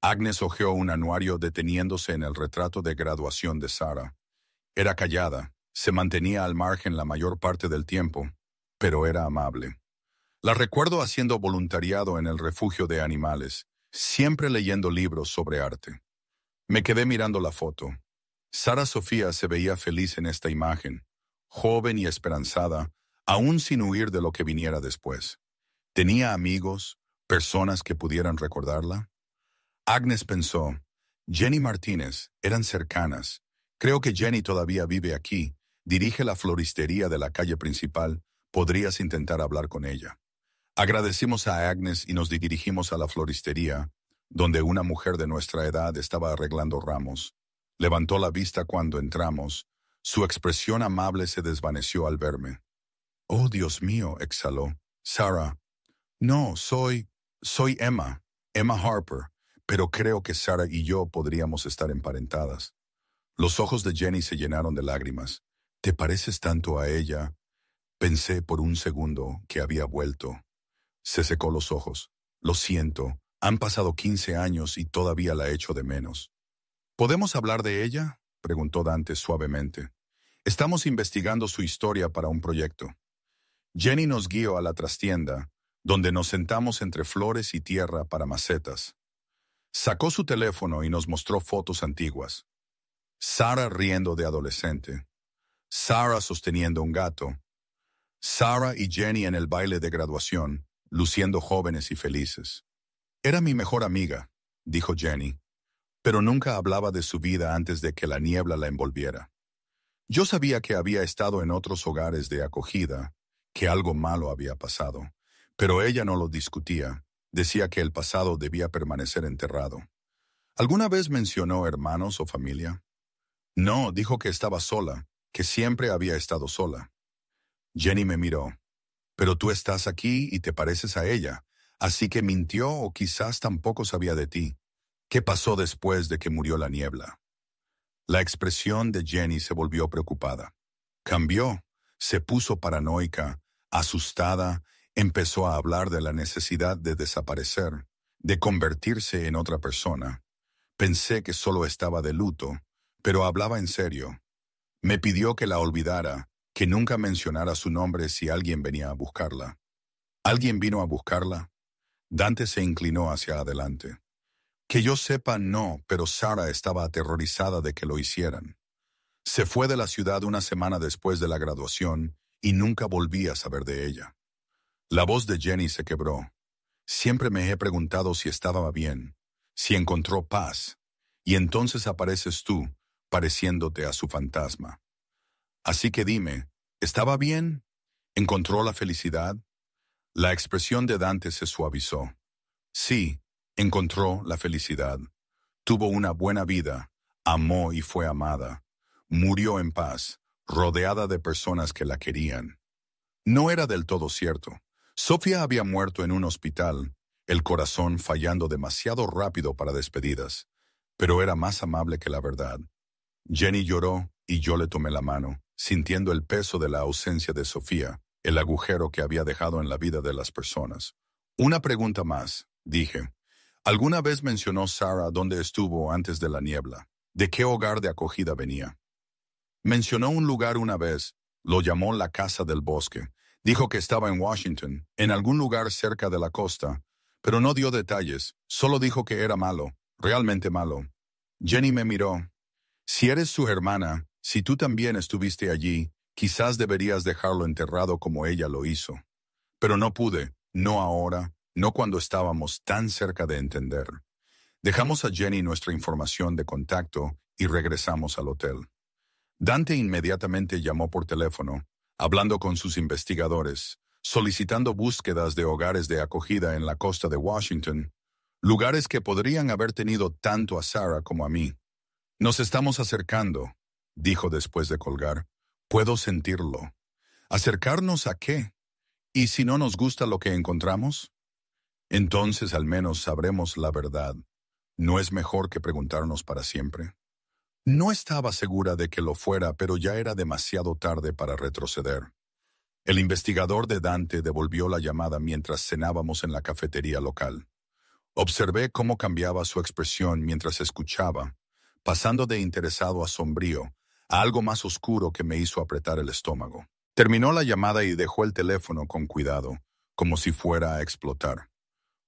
Agnes hojeó un anuario deteniéndose en el retrato de graduación de Sarah. Era callada, se mantenía al margen la mayor parte del tiempo, pero era amable. La recuerdo haciendo voluntariado en el refugio de animales, siempre leyendo libros sobre arte. Me quedé mirando la foto. Sarah Sofía se veía feliz en esta imagen, joven y esperanzada, aún sin huir de lo que viniera después. ¿Tenía amigos, personas que pudieran recordarla? Agnes pensó, Jenny Martínez, eran cercanas. Creo que Jenny todavía vive aquí, dirige la floristería de la calle principal, podrías intentar hablar con ella. Agradecimos a Agnes y nos dirigimos a la floristería, donde una mujer de nuestra edad estaba arreglando ramos. Levantó la vista cuando entramos, su expresión amable se desvaneció al verme. Oh, Dios mío, exhaló. Sarah. No, soy Emma Harper, pero creo que Sarah y yo podríamos estar emparentadas. Los ojos de Jenny se llenaron de lágrimas. ¿Te pareces tanto a ella? Pensé por un segundo que había vuelto. Se secó los ojos. Lo siento, han pasado 15 años y todavía la echo de menos. ¿Podemos hablar de ella?, preguntó Dante suavemente. Estamos investigando su historia para un proyecto. Jenny nos guió a la trastienda, donde nos sentamos entre flores y tierra para macetas. Sacó su teléfono y nos mostró fotos antiguas. Sarah riendo de adolescente. Sarah sosteniendo un gato. Sarah y Jenny en el baile de graduación, luciendo jóvenes y felices. Era mi mejor amiga, dijo Jenny, pero nunca hablaba de su vida antes de que la niebla la envolviera. Yo sabía que había estado en otros hogares de acogida, que algo malo había pasado, pero ella no lo discutía, decía que el pasado debía permanecer enterrado. ¿Alguna vez mencionó hermanos o familia? No, dijo que estaba sola, que siempre había estado sola. Jenny me miró. Pero tú estás aquí y te pareces a ella, así que mintió o quizás tampoco sabía de ti. ¿Qué pasó después de que murió la niebla? La expresión de Jenny se volvió preocupada. Cambió, se puso paranoica, asustada, empezó a hablar de la necesidad de desaparecer, de convertirse en otra persona. Pensé que solo estaba de luto, pero hablaba en serio. Me pidió que la olvidara, que nunca mencionara su nombre si alguien venía a buscarla. ¿Alguien vino a buscarla? Dante se inclinó hacia adelante. Que yo sepa, no, pero Sarah estaba aterrorizada de que lo hicieran. Se fue de la ciudad una semana después de la graduación y nunca volví a saber de ella. La voz de Jenny se quebró. Siempre me he preguntado si estaba bien, si encontró paz, y entonces apareces tú, pareciéndote a su fantasma. Así que dime, ¿estaba bien? ¿Encontró la felicidad? La expresión de Dante se suavizó. Sí, encontró la felicidad. Tuvo una buena vida, amó y fue amada. Murió en paz, rodeada de personas que la querían. No era del todo cierto. Sofía había muerto en un hospital, el corazón fallando demasiado rápido para despedidas, pero era más amable que la verdad. Jenny lloró y yo le tomé la mano, sintiendo el peso de la ausencia de Sofía, el agujero que había dejado en la vida de las personas. Una pregunta más, dije. ¿Alguna vez mencionó Sarah dónde estuvo antes de la niebla? ¿De qué hogar de acogida venía? Mencionó un lugar una vez, lo llamó la Casa del Bosque. Dijo que estaba en Washington, en algún lugar cerca de la costa, pero no dio detalles, solo dijo que era malo, realmente malo. Jenny me miró. Si eres su hermana, si tú también estuviste allí, quizás deberías dejarlo enterrado como ella lo hizo. Pero no pude, no ahora, no cuando estábamos tan cerca de entender. Dejamos a Jenny nuestra información de contacto y regresamos al hotel. Dante inmediatamente llamó por teléfono, hablando con sus investigadores, solicitando búsquedas de hogares de acogida en la costa de Washington. Lugares que podrían haber tenido tanto a Sarah como a mí. Nos estamos acercando, dijo después de colgar. Puedo sentirlo. ¿Acercarnos a qué? ¿Y si no nos gusta lo que encontramos? Entonces al menos sabremos la verdad. ¿No es mejor que preguntarnos para siempre? No estaba segura de que lo fuera, pero ya era demasiado tarde para retroceder. El investigador de Dante devolvió la llamada mientras cenábamos en la cafetería local. Observé cómo cambiaba su expresión mientras escuchaba, pasando de interesado a sombrío, a algo más oscuro que me hizo apretar el estómago. Terminó la llamada y dejó el teléfono con cuidado, como si fuera a explotar.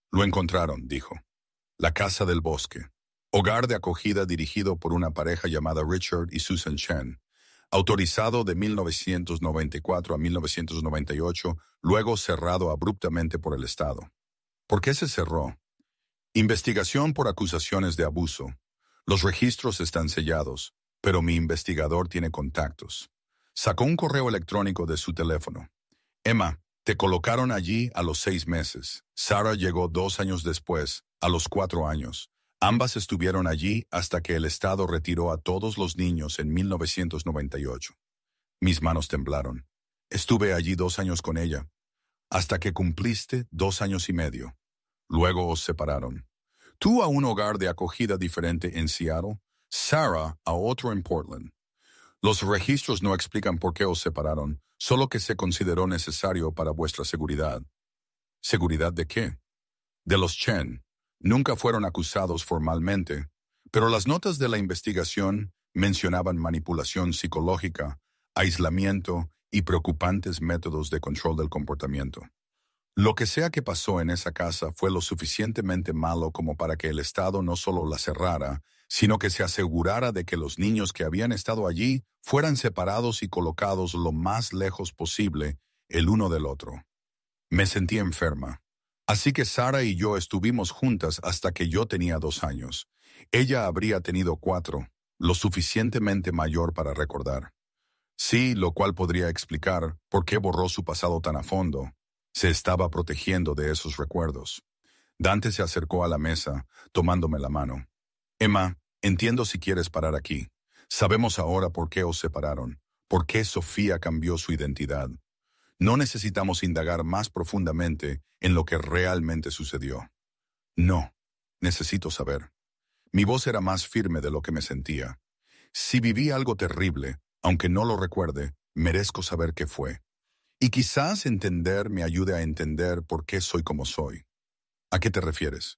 Lo encontraron, dijo. La Casa del Bosque. Hogar de acogida dirigido por una pareja llamada Richard y Susan Chen. Autorizado de 1994 a 1998, luego cerrado abruptamente por el Estado. ¿Por qué se cerró? Investigación por acusaciones de abuso. Los registros están sellados, pero mi investigador tiene contactos. Sacó un correo electrónico de su teléfono. Emma, te colocaron allí a los 6 meses. Sarah llegó 2 años después, a los 4 años. Ambas estuvieron allí hasta que el Estado retiró a todos los niños en 1998. Mis manos temblaron. Estuve allí 2 años con ella, hasta que cumpliste 2 años y medio. Luego os separaron. Tú a un hogar de acogida diferente en Seattle, Sarah a otro en Portland. Los registros no explican por qué os separaron, solo que se consideró necesario para vuestra seguridad. ¿Seguridad de qué? De los Chen. Nunca fueron acusados formalmente, pero las notas de la investigación mencionaban manipulación psicológica, aislamiento y preocupantes métodos de control del comportamiento. Lo que sea que pasó en esa casa fue lo suficientemente malo como para que el Estado no solo la cerrara, sino que se asegurara de que los niños que habían estado allí fueran separados y colocados lo más lejos posible el uno del otro. Me sentí enferma. Así que Sarah y yo estuvimos juntas hasta que yo tenía 2 años. Ella habría tenido 4, lo suficientemente mayor para recordar. Sí, lo cual podría explicar por qué borró su pasado tan a fondo. Se estaba protegiendo de esos recuerdos. Dante se acercó a la mesa, tomándome la mano. Emma, entiendo si quieres parar aquí. Sabemos ahora por qué os separaron, por qué Sofía cambió su identidad. No necesitamos indagar más profundamente en lo que realmente sucedió. No, necesito saber. Mi voz era más firme de lo que me sentía. Si viví algo terrible, aunque no lo recuerde, merezco saber qué fue. Y quizás entender me ayude a entender por qué soy como soy. ¿A qué te refieres?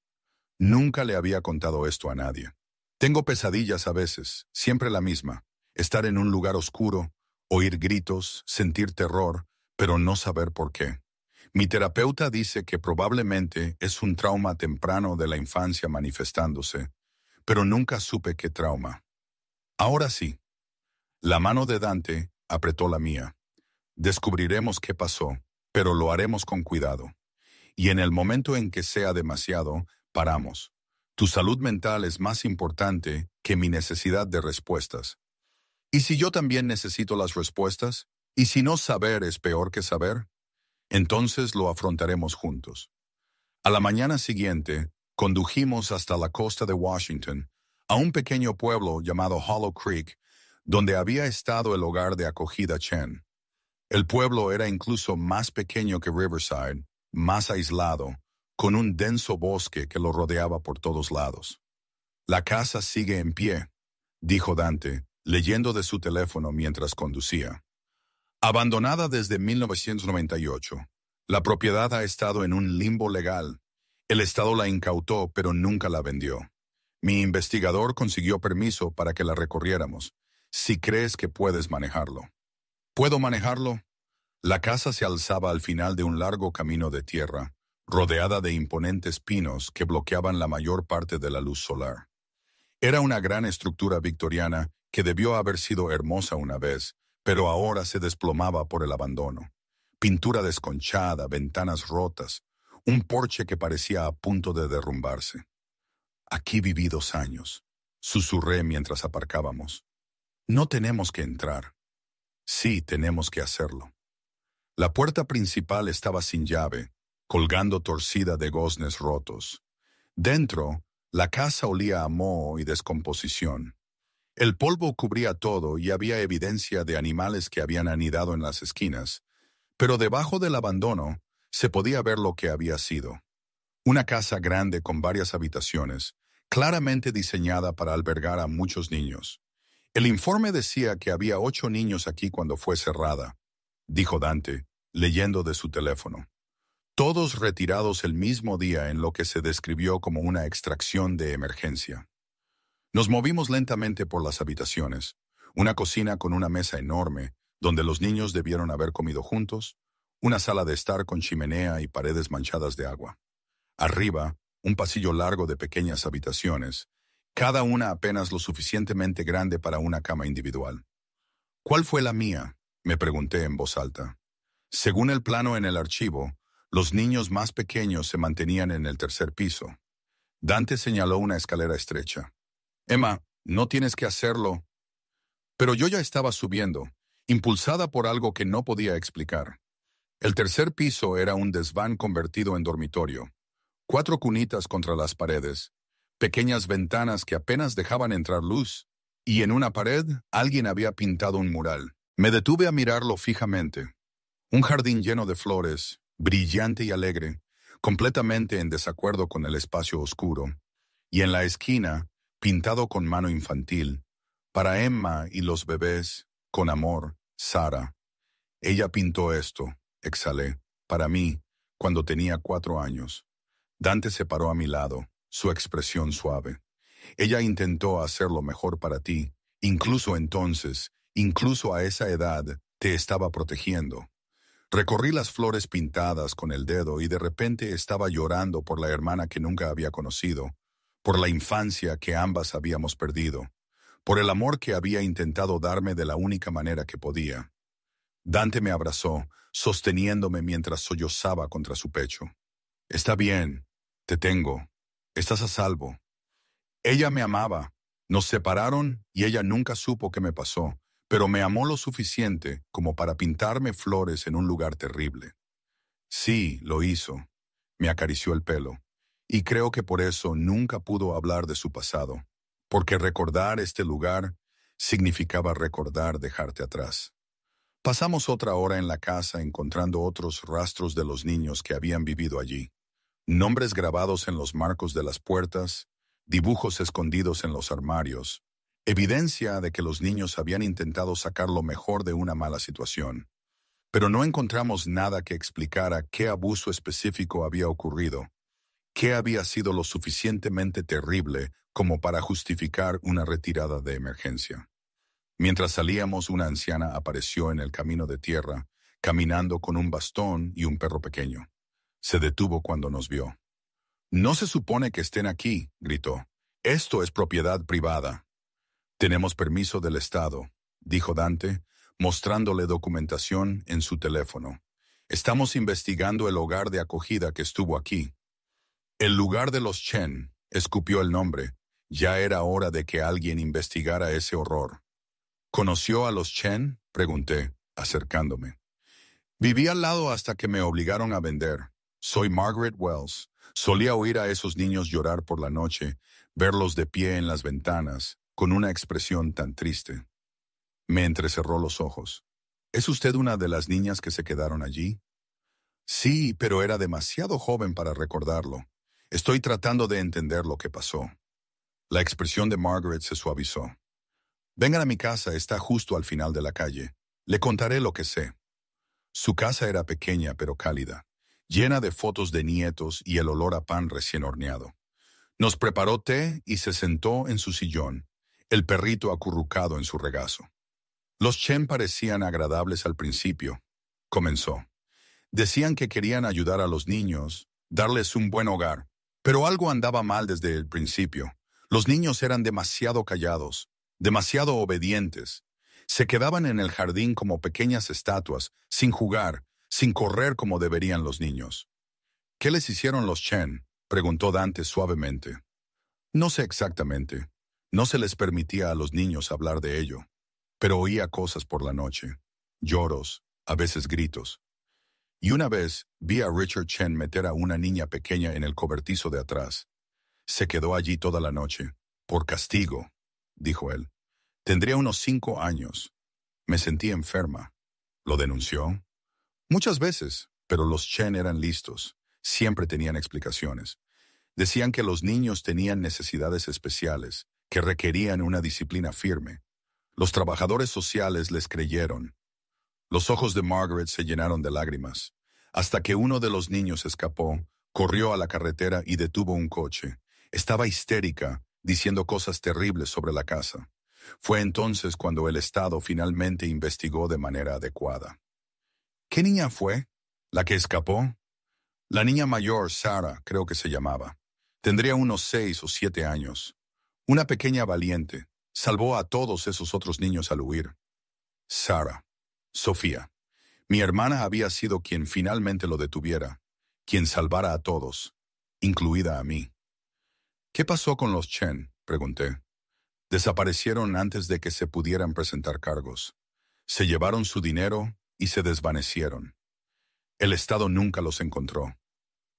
Nunca le había contado esto a nadie. Tengo pesadillas a veces, siempre la misma. Estar en un lugar oscuro, oír gritos, sentir terror, pero no saber por qué. Mi terapeuta dice que probablemente es un trauma temprano de la infancia manifestándose, pero nunca supe qué trauma. Ahora sí. La mano de Dante apretó la mía. Descubriremos qué pasó, pero lo haremos con cuidado. Y en el momento en que sea demasiado, paramos. Tu salud mental es más importante que mi necesidad de respuestas. ¿Y si yo también necesito las respuestas? ¿Y si no saber es peor que saber? Entonces lo afrontaremos juntos. A la mañana siguiente, condujimos hasta la costa de Washington, a un pequeño pueblo llamado Hollow Creek, donde había estado el hogar de acogida Chen. El pueblo era incluso más pequeño que Riverside, más aislado, con un denso bosque que lo rodeaba por todos lados. La casa sigue en pie, dijo Dante, leyendo de su teléfono mientras conducía. Abandonada desde 1998, la propiedad ha estado en un limbo legal. El Estado la incautó, pero nunca la vendió. Mi investigador consiguió permiso para que la recorriéramos, si crees que puedes manejarlo. ¿Puedo manejarlo? La casa se alzaba al final de un largo camino de tierra, rodeada de imponentes pinos que bloqueaban la mayor parte de la luz solar. Era una gran estructura victoriana que debió haber sido hermosa una vez, pero ahora se desplomaba por el abandono. Pintura desconchada, ventanas rotas, un porche que parecía a punto de derrumbarse. Aquí viví 2 años, susurré mientras aparcábamos. No tenemos que entrar. Sí, tenemos que hacerlo. La puerta principal estaba sin llave, colgando torcida de goznes rotos. Dentro, la casa olía a moho y descomposición. El polvo cubría todo y había evidencia de animales que habían anidado en las esquinas, pero debajo del abandono se podía ver lo que había sido. Una casa grande con varias habitaciones, claramente diseñada para albergar a muchos niños. El informe decía que había 8 niños aquí cuando fue cerrada, dijo Dante, leyendo de su teléfono. Todos retirados el mismo día en lo que se describió como una extracción de emergencia. Nos movimos lentamente por las habitaciones, una cocina con una mesa enorme, donde los niños debieron haber comido juntos, una sala de estar con chimenea y paredes manchadas de agua. Arriba, un pasillo largo de pequeñas habitaciones, cada una apenas lo suficientemente grande para una cama individual. ¿Cuál fue la mía?, me pregunté en voz alta. Según el plano en el archivo, los niños más pequeños se mantenían en el tercer piso. Dante señaló una escalera estrecha. Emma, no tienes que hacerlo. Pero yo ya estaba subiendo, impulsada por algo que no podía explicar. El tercer piso era un desván convertido en dormitorio. 4 cunitas contra las paredes, pequeñas ventanas que apenas dejaban entrar luz, y en una pared alguien había pintado un mural. Me detuve a mirarlo fijamente. Un jardín lleno de flores, brillante y alegre, completamente en desacuerdo con el espacio oscuro, y en la esquina, pintado con mano infantil, para Emma y los bebés, con amor, Sara. Ella pintó esto, exhalé, para mí, cuando tenía 4 años. Dante se paró a mi lado, su expresión suave. Ella intentó hacer lo mejor para ti, incluso entonces, incluso a esa edad, te estaba protegiendo. Recorrí las flores pintadas con el dedo y de repente estaba llorando por la hermana que nunca había conocido, por la infancia que ambas habíamos perdido, por el amor que había intentado darme de la única manera que podía. Dante me abrazó, sosteniéndome mientras sollozaba contra su pecho. Está bien, te tengo, estás a salvo. Ella me amaba, nos separaron y ella nunca supo qué me pasó, pero me amó lo suficiente como para pintarme flores en un lugar terrible. Sí, lo hizo. Me acarició el pelo. Y creo que por eso nunca pudo hablar de su pasado, porque recordar este lugar significaba recordar dejarte atrás. Pasamos otra hora en la casa encontrando otros rastros de los niños que habían vivido allí. Nombres grabados en los marcos de las puertas, dibujos escondidos en los armarios, evidencia de que los niños habían intentado sacar lo mejor de una mala situación. Pero no encontramos nada que explicara qué abuso específico había ocurrido, qué había sido lo suficientemente terrible como para justificar una retirada de emergencia. Mientras salíamos, una anciana apareció en el camino de tierra, caminando con un bastón y un perro pequeño. Se detuvo cuando nos vio. «No se supone que estén aquí», gritó. «Esto es propiedad privada». «Tenemos permiso del Estado», dijo Dante, mostrándole documentación en su teléfono. «Estamos investigando el hogar de acogida que estuvo aquí». «El lugar de los Chen», escupió el nombre. Ya era hora de que alguien investigara ese horror. «¿Conoció a los Chen?», pregunté, acercándome. «Viví al lado hasta que me obligaron a vender. Soy Margaret Wells. Solía oír a esos niños llorar por la noche, verlos de pie en las ventanas, con una expresión tan triste». Me entrecerró los ojos. «¿Es usted una de las niñas que se quedaron allí?» «Sí, pero era demasiado joven para recordarlo. Estoy tratando de entender lo que pasó». La expresión de Margaret se suavizó. «Vengan a mi casa, está justo al final de la calle. Le contaré lo que sé». Su casa era pequeña pero cálida, llena de fotos de nietos y el olor a pan recién horneado. Nos preparó té y se sentó en su sillón, el perrito acurrucado en su regazo. «Los Chen parecían agradables al principio», comenzó. «Decían que querían ayudar a los niños, darles un buen hogar, pero algo andaba mal desde el principio. Los niños eran demasiado callados, demasiado obedientes. Se quedaban en el jardín como pequeñas estatuas, sin jugar, sin correr como deberían los niños». «¿Qué les hicieron los Chen?», preguntó Dante suavemente. «No sé exactamente. No se les permitía a los niños hablar de ello. Pero oía cosas por la noche, lloros, a veces gritos. Y una vez vi a Richard Chen meter a una niña pequeña en el cobertizo de atrás. Se quedó allí toda la noche. Por castigo, dijo él. Tendría unos 5 años. Me sentí enferma. ¿Lo denunció? Muchas veces, pero los Chen eran listos. Siempre tenían explicaciones. Decían que los niños tenían necesidades especiales, que requerían una disciplina firme. Los trabajadores sociales les creyeron. Los ojos de Margaret se llenaron de lágrimas, hasta que uno de los niños escapó, corrió a la carretera y detuvo un coche. Estaba histérica, diciendo cosas terribles sobre la casa. Fue entonces cuando el Estado finalmente investigó de manera adecuada. ¿Qué niña fue? ¿La que escapó? La niña mayor, Sarah, creo que se llamaba. Tendría unos 6 o 7 años. Una pequeña valiente. Salvó a todos esos otros niños al huir. Sarah. Sofía. Mi hermana había sido quien finalmente lo detuviera, quien salvara a todos, incluida a mí. ¿Qué pasó con los Chen?, pregunté. Desaparecieron antes de que se pudieran presentar cargos. Se llevaron su dinero y se desvanecieron. El Estado nunca los encontró.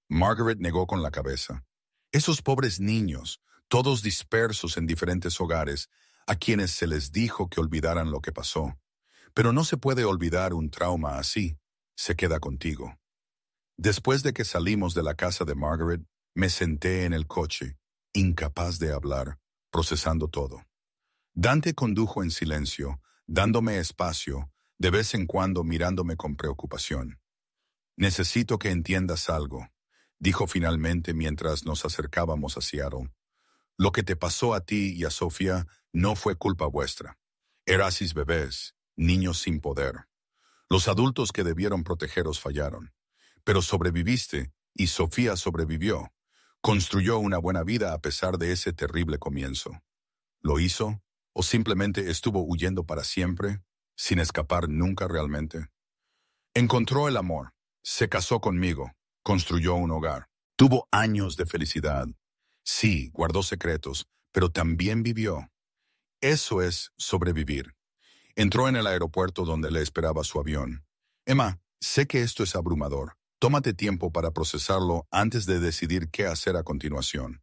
Margaret negó con la cabeza. Esos pobres niños, todos dispersos en diferentes hogares, a quienes se les dijo que olvidaran lo que pasó. Pero no se puede olvidar un trauma así. Se queda contigo. Después de que salimos de la casa de Margaret, me senté en el coche, incapaz de hablar, procesando todo. Dante condujo en silencio, dándome espacio, de vez en cuando mirándome con preocupación. Necesito que entiendas algo, dijo finalmente mientras nos acercábamos a Seattle. Lo que te pasó a ti y a Sofía no fue culpa vuestra. Erasis bebés, niños sin poder. Los adultos que debieron protegeros fallaron. Pero sobreviviste y Sofía sobrevivió. Construyó una buena vida a pesar de ese terrible comienzo. ¿Lo hizo? ¿O simplemente estuvo huyendo para siempre, sin escapar nunca realmente? Encontró el amor, se casó conmigo, construyó un hogar. Tuvo años de felicidad. Sí, guardó secretos, pero también vivió. Eso es sobrevivir. Entró en el aeropuerto donde le esperaba su avión. Emma, sé que esto es abrumador. Tómate tiempo para procesarlo antes de decidir qué hacer a continuación.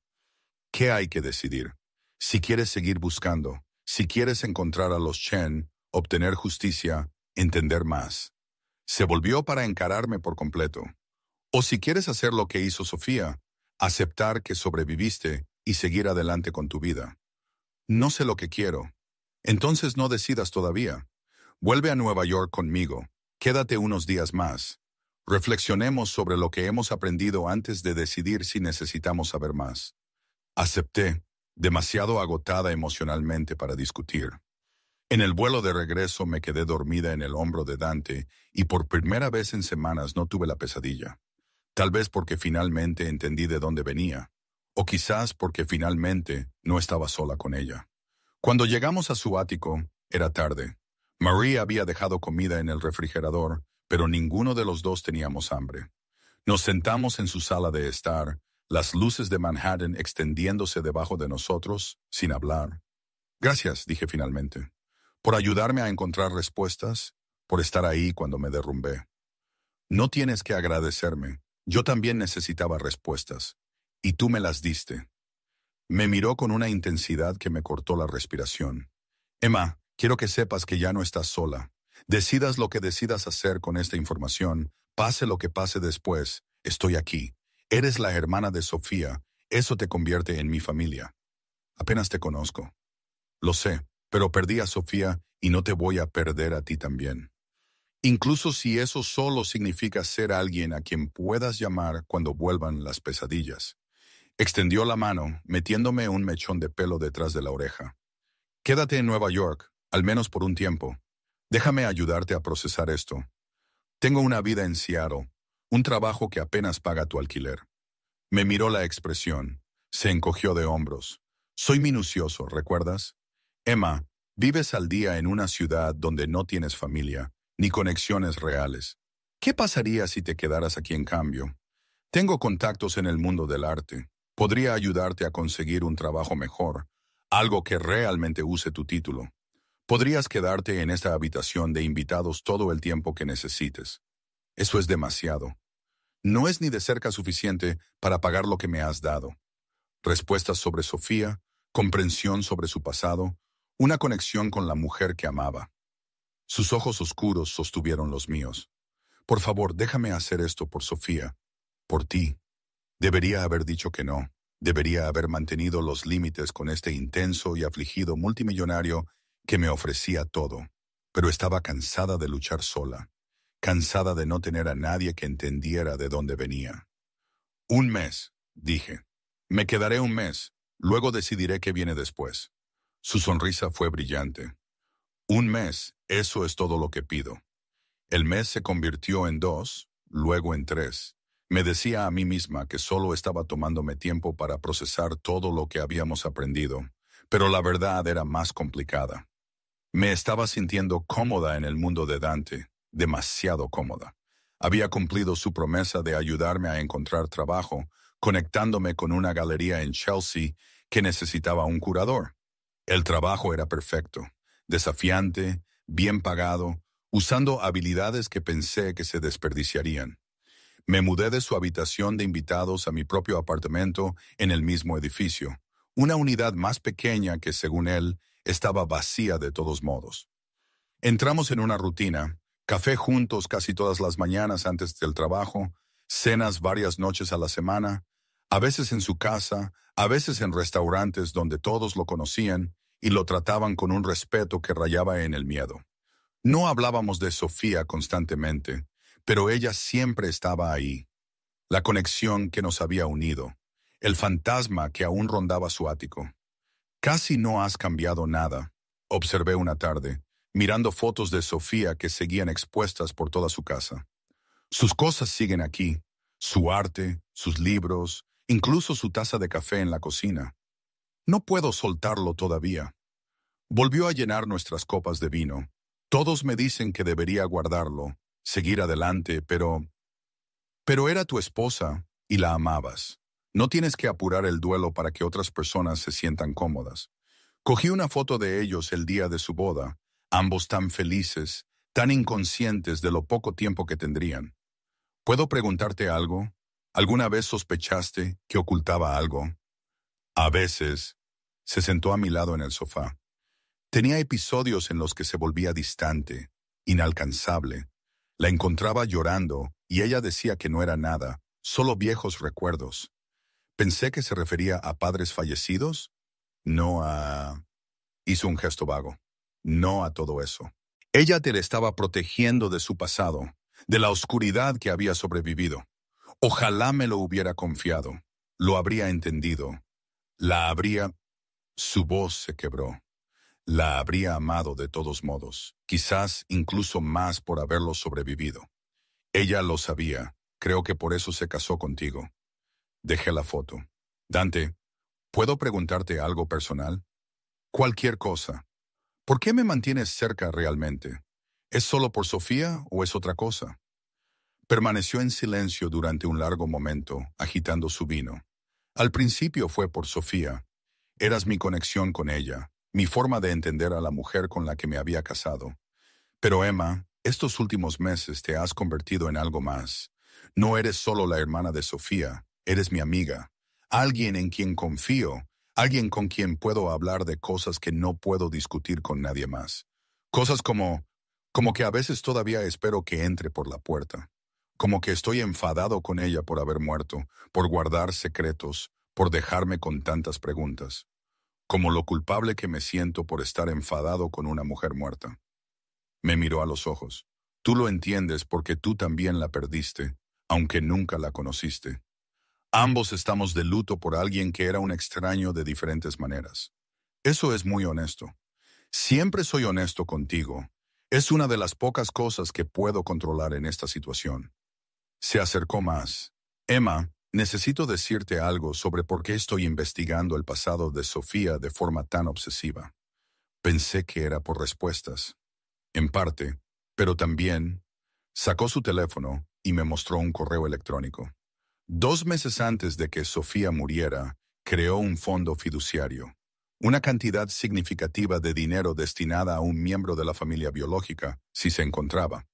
¿Qué hay que decidir? Si quieres seguir buscando, si quieres encontrar a los Chen, obtener justicia, entender más. Se volvió para encararme por completo. O si quieres hacer lo que hizo Sofía, aceptar que sobreviviste y seguir adelante con tu vida. No sé lo que quiero. Entonces no decidas todavía. Vuelve a Nueva York conmigo. Quédate unos días más. Reflexionemos sobre lo que hemos aprendido antes de decidir si necesitamos saber más. Acepté, demasiado agotada emocionalmente para discutir. En el vuelo de regreso me quedé dormida en el hombro de Dante y por primera vez en semanas no tuve la pesadilla. Tal vez porque finalmente entendí de dónde venía, o quizás porque finalmente no estaba sola con ella. Cuando llegamos a su ático, era tarde. Marie había dejado comida en el refrigerador, pero ninguno de los dos teníamos hambre. Nos sentamos en su sala de estar, las luces de Manhattan extendiéndose debajo de nosotros, sin hablar. Gracias, dije finalmente, por ayudarme a encontrar respuestas, por estar ahí cuando me derrumbé. No tienes que agradecerme. Yo también necesitaba respuestas, y tú me las diste. Me miró con una intensidad que me cortó la respiración. Emma, quiero que sepas que ya no estás sola. Decidas lo que decidas hacer con esta información, pase lo que pase después, estoy aquí. Eres la hermana de Sofía, eso te convierte en mi familia. Apenas te conozco. Lo sé, pero perdí a Sofía y no te voy a perder a ti también. Incluso si eso solo significa ser alguien a quien puedas llamar cuando vuelvan las pesadillas. Extendió la mano, metiéndome un mechón de pelo detrás de la oreja. Quédate en Nueva York, al menos por un tiempo. Déjame ayudarte a procesar esto. Tengo una vida en Seattle, un trabajo que apenas paga tu alquiler. Me miró la expresión, se encogió de hombros. Soy minucioso, ¿recuerdas? Emma, vives al día en una ciudad donde no tienes familia, ni conexiones reales. ¿Qué pasaría si te quedaras aquí en cambio? Tengo contactos en el mundo del arte. Podría ayudarte a conseguir un trabajo mejor, algo que realmente use tu título. Podrías quedarte en esta habitación de invitados todo el tiempo que necesites. Eso es demasiado. No es ni de cerca suficiente para pagar lo que me has dado. respuestas sobre Sofía, comprensión sobre su pasado, una conexión con la mujer que amaba. Sus ojos oscuros sostuvieron los míos. Por favor, déjame hacer esto por Sofía, por ti. Debería haber dicho que no. Debería haber mantenido los límites con este intenso y afligido multimillonario que me ofrecía todo. Pero estaba cansada de luchar sola, cansada de no tener a nadie que entendiera de dónde venía. Un mes, dije. Me quedaré un mes, luego decidiré qué viene después. Su sonrisa fue brillante. Un mes, eso es todo lo que pido. El mes se convirtió en 2, luego en 3. Me decía a mí misma que solo estaba tomándome tiempo para procesar todo lo que habíamos aprendido, pero la verdad era más complicada. Me estaba sintiendo cómoda en el mundo de Dante, demasiado cómoda. Había cumplido su promesa de ayudarme a encontrar trabajo, conectándome con una galería en Chelsea que necesitaba un curador. El trabajo era perfecto, desafiante, bien pagado, usando habilidades que pensé que se desperdiciarían. Me mudé de su habitación de invitados a mi propio apartamento en el mismo edificio, una unidad más pequeña que, según él, estaba vacía de todos modos. Entramos en una rutina, café juntos casi todas las mañanas antes del trabajo, cenas varias noches a la semana, a veces en su casa, a veces en restaurantes donde todos lo conocían y lo trataban con un respeto que rayaba en el miedo. No hablábamos de Sofía constantemente, pero ella siempre estaba ahí. La conexión que nos había unido, el fantasma que aún rondaba su ático. Casi no has cambiado nada, observé una tarde, mirando fotos de Sofía que seguían expuestas por toda su casa. Sus cosas siguen aquí, su arte, sus libros, incluso su taza de café en la cocina. No puedo soltarlo todavía. Volvió a llenar nuestras copas de vino. Todos me dicen que debería guardarlo, seguir adelante, pero era tu esposa y la amabas. No tienes que apurar el duelo para que otras personas se sientan cómodas. Cogí una foto de ellos el día de su boda, ambos tan felices, tan inconscientes de lo poco tiempo que tendrían. ¿Puedo preguntarte algo? ¿Alguna vez sospechaste que ocultaba algo? A veces. Se sentó a mi lado en el sofá. Tenía episodios en los que se volvía distante, inalcanzable. La encontraba llorando y ella decía que no era nada, solo viejos recuerdos. Pensé que se refería a padres fallecidos, no a... Hizo un gesto vago. No a todo eso. Ella te le estaba protegiendo de su pasado, de la oscuridad que había sobrevivido. Ojalá me lo hubiera confiado. Lo habría entendido. La habría... Su voz se quebró. La habría amado de todos modos, quizás incluso más por haberlo sobrevivido. Ella lo sabía, creo que por eso se casó contigo. Dejé la foto. Dante, ¿puedo preguntarte algo personal? Cualquier cosa. ¿Por qué me mantienes cerca realmente? ¿Es solo por Sofía o es otra cosa? Permaneció en silencio durante un largo momento, agitando su vino. Al principio fue por Sofía. Eras mi conexión con ella, mi forma de entender a la mujer con la que me había casado. Pero Emma, estos últimos meses te has convertido en algo más. No eres solo la hermana de Sofía, eres mi amiga, alguien en quien confío, alguien con quien puedo hablar de cosas que no puedo discutir con nadie más. Cosas como que a veces todavía espero que entre por la puerta. Como que estoy enfadado con ella por haber muerto, por guardar secretos, por dejarme con tantas preguntas. Como lo culpable que me siento por estar enfadado con una mujer muerta. Me miró a los ojos. Tú lo entiendes porque tú también la perdiste, aunque nunca la conociste. Ambos estamos de luto por alguien que era un extraño de diferentes maneras. Eso es muy honesto. Siempre soy honesto contigo. Es una de las pocas cosas que puedo controlar en esta situación. Se acercó más. Emma, necesito decirte algo sobre por qué estoy investigando el pasado de Sofía de forma tan obsesiva. Pensé que era por respuestas. En parte, pero también, sacó su teléfono y me mostró un correo electrónico. 2 meses antes de que Sofía muriera, creó un fondo fiduciario, una cantidad significativa de dinero destinada a un miembro de la familia biológica, si se encontraba.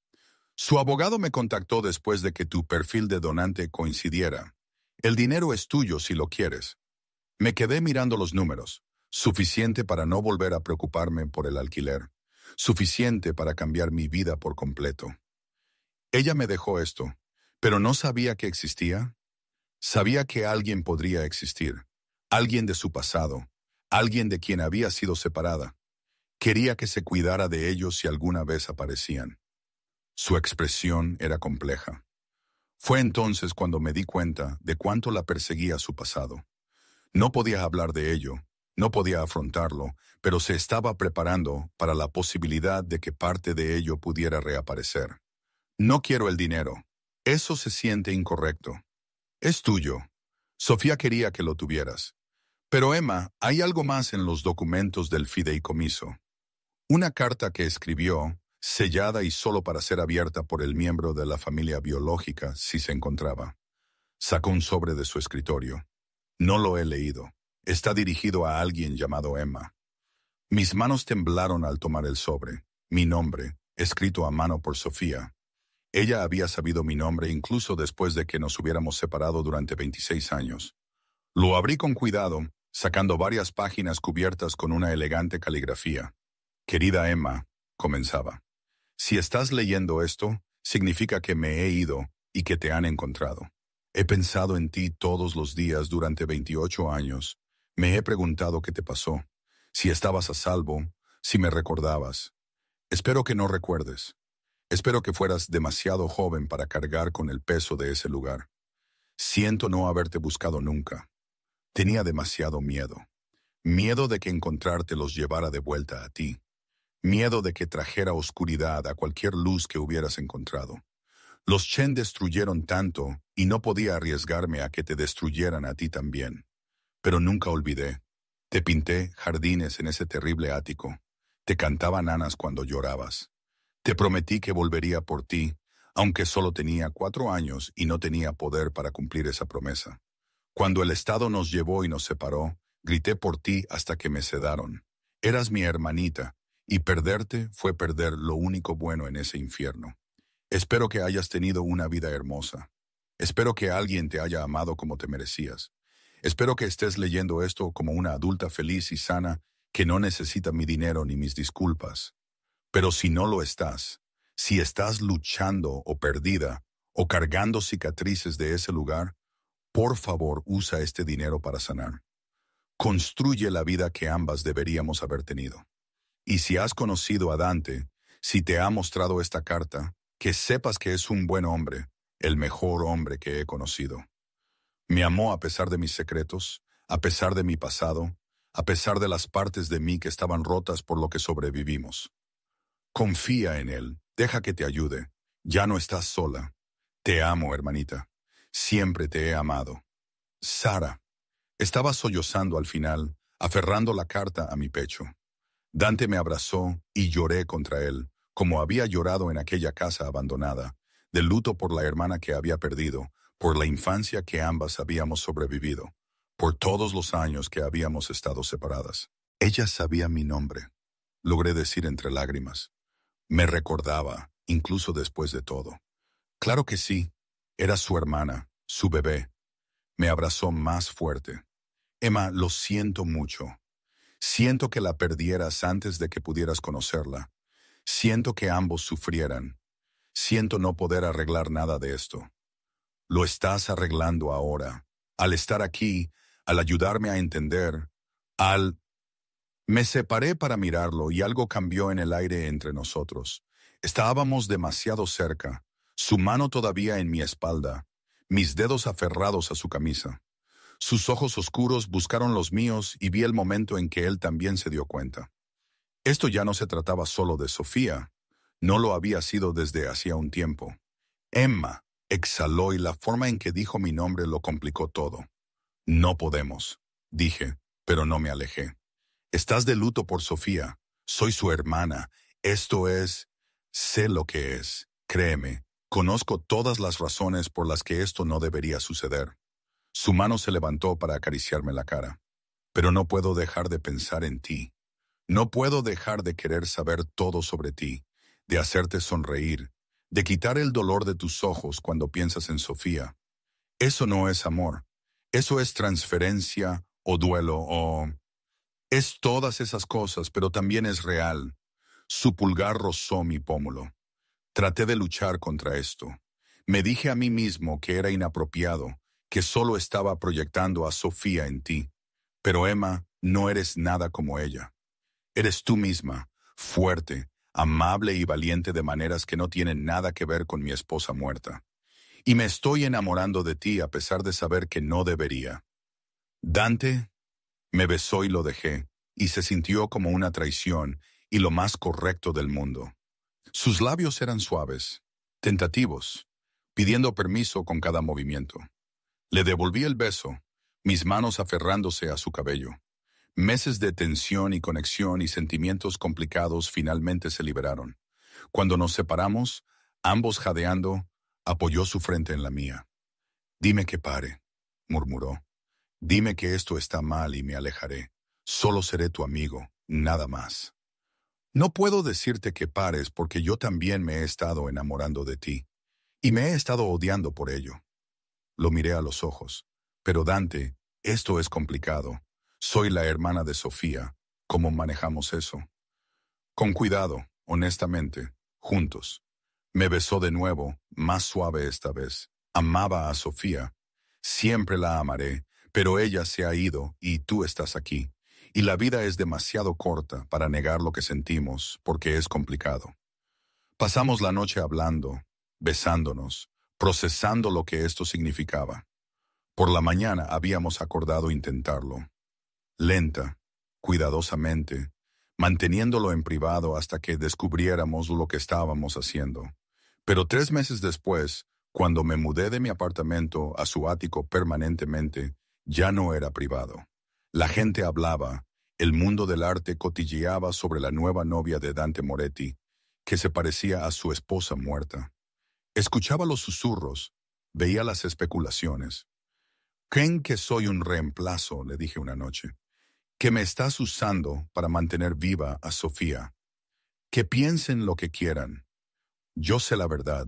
Su abogado me contactó después de que tu perfil de donante coincidiera. El dinero es tuyo si lo quieres. Me quedé mirando los números, suficiente para no volver a preocuparme por el alquiler, suficiente para cambiar mi vida por completo. Ella me dejó esto, pero no sabía que existía. Sabía que alguien podría existir, alguien de su pasado, alguien de quien había sido separada. Quería que se cuidara de ellos si alguna vez aparecían. Su expresión era compleja. Fue entonces cuando me di cuenta de cuánto la perseguía su pasado. No podía hablar de ello, no podía afrontarlo, pero se estaba preparando para la posibilidad de que parte de ello pudiera reaparecer. No quiero el dinero. Eso se siente incorrecto. Es tuyo. Sofía quería que lo tuvieras. Pero Emma, hay algo más en los documentos del fideicomiso. Una carta que escribió, sellada y solo para ser abierta por el miembro de la familia biológica si se encontraba. Sacó un sobre de su escritorio. No lo he leído. Está dirigido a alguien llamado Emma. Mis manos temblaron al tomar el sobre. Mi nombre, escrito a mano por Sofía. Ella había sabido mi nombre incluso después de que nos hubiéramos separado durante 26 años. Lo abrí con cuidado, sacando varias páginas cubiertas con una elegante caligrafía. Querida Emma, comenzaba. Si estás leyendo esto, significa que me he ido y que te han encontrado. He pensado en ti todos los días durante 28 años. Me he preguntado qué te pasó, si estabas a salvo, si me recordabas. Espero que no recuerdes. Espero que fueras demasiado joven para cargar con el peso de ese lugar. Siento no haberte buscado nunca. Tenía demasiado miedo. Miedo de que encontrarte los llevara de vuelta a ti. Miedo de que trajera oscuridad a cualquier luz que hubieras encontrado. Los Chen destruyeron tanto y no podía arriesgarme a que te destruyeran a ti también. Pero nunca olvidé. Te pinté jardines en ese terrible ático. Te cantaba nanas cuando llorabas. Te prometí que volvería por ti, aunque solo tenía 4 años y no tenía poder para cumplir esa promesa. Cuando el Estado nos llevó y nos separó, grité por ti hasta que me sedaron. Eras mi hermanita, y perderte fue perder lo único bueno en ese infierno. Espero que hayas tenido una vida hermosa. Espero que alguien te haya amado como te merecías. Espero que estés leyendo esto como una adulta feliz y sana que no necesita mi dinero ni mis disculpas. Pero si no lo estás, si estás luchando o perdida, o cargando cicatrices de ese lugar, por favor usa este dinero para sanar. Construye la vida que ambas deberíamos haber tenido. Y si has conocido a Dante, si te ha mostrado esta carta, que sepas que es un buen hombre, el mejor hombre que he conocido. Me amó a pesar de mis secretos, a pesar de mi pasado, a pesar de las partes de mí que estaban rotas por lo que sobrevivimos. Confía en él, deja que te ayude. Ya no estás sola. Te amo, hermanita. Siempre te he amado. Sara. Estaba sollozando al final, aferrando la carta a mi pecho. Dante me abrazó y lloré contra él, como había llorado en aquella casa abandonada, de luto por la hermana que había perdido, por la infancia que ambas habíamos sobrevivido, por todos los años que habíamos estado separadas. Ella sabía mi nombre, logré decir entre lágrimas. Me recordaba, incluso después de todo. Claro que sí, era su hermana, su bebé. Me abrazó más fuerte. Emma, lo siento mucho. Siento que la perdieras antes de que pudieras conocerla. Siento que ambos sufrieran. Siento no poder arreglar nada de esto. Lo estás arreglando ahora. Al estar aquí, al ayudarme a entender, al... Me separé para mirarlo y algo cambió en el aire entre nosotros. Estábamos demasiado cerca, su mano todavía en mi espalda, mis dedos aferrados a su camisa. Sus ojos oscuros buscaron los míos y vi el momento en que él también se dio cuenta. Esto ya no se trataba solo de Sofía, no lo había sido desde hacía un tiempo. Emma exhaló y la forma en que dijo mi nombre lo complicó todo. No podemos, dije, pero no me alejé. Estás de luto por Sofía. Soy su hermana. Esto es... Sé lo que es. Créeme, conozco todas las razones por las que esto no debería suceder. Su mano se levantó para acariciarme la cara. Pero no puedo dejar de pensar en ti. No puedo dejar de querer saber todo sobre ti, de hacerte sonreír, de quitar el dolor de tus ojos cuando piensas en Sofía. Eso no es amor. Eso es transferencia o duelo, o... Es todas esas cosas, pero también es real. Su pulgar rozó mi pómulo. Traté de luchar contra esto. Me dije a mí mismo que era inapropiado, que solo estaba proyectando a Sofía en ti. Pero Emma, no eres nada como ella. Eres tú misma, fuerte, amable y valiente de maneras que no tienen nada que ver con mi esposa muerta. Y me estoy enamorando de ti a pesar de saber que no debería. Dante me besó y lo dejé, y se sintió como una traición y lo más correcto del mundo. Sus labios eran suaves, tentativos, pidiendo permiso con cada movimiento. Le devolví el beso, mis manos aferrándose a su cabello. Meses de tensión y conexión y sentimientos complicados finalmente se liberaron. Cuando nos separamos, ambos jadeando, apoyó su frente en la mía. «Dime que pare», murmuró. «Dime que esto está mal y me alejaré. Solo seré tu amigo, nada más». No puedo decirte que pares porque yo también me he estado enamorando de ti. Y me he estado odiando por ello. Lo miré a los ojos. Pero Dante, esto es complicado. Soy la hermana de Sofía. ¿Cómo manejamos eso? Con cuidado, honestamente, juntos. Me besó de nuevo, más suave esta vez. Amaba a Sofía. Siempre la amaré, pero ella se ha ido y tú estás aquí. Y la vida es demasiado corta para negar lo que sentimos, porque es complicado. Pasamos la noche hablando, besándonos, procesando lo que esto significaba. Por la mañana habíamos acordado intentarlo. Lenta, cuidadosamente, manteniéndolo en privado hasta que descubriéramos lo que estábamos haciendo. Pero 3 meses después, cuando me mudé de mi apartamento a su ático permanentemente, ya no era privado. La gente hablaba, el mundo del arte cotilleaba sobre la nueva novia de Dante Moretti, que se parecía a su esposa muerta. Escuchaba los susurros, veía las especulaciones. «¿Creen que soy un reemplazo?», le dije una noche. «¿Que me estás usando para mantener viva a Sofía? Que piensen lo que quieran. Yo sé la verdad.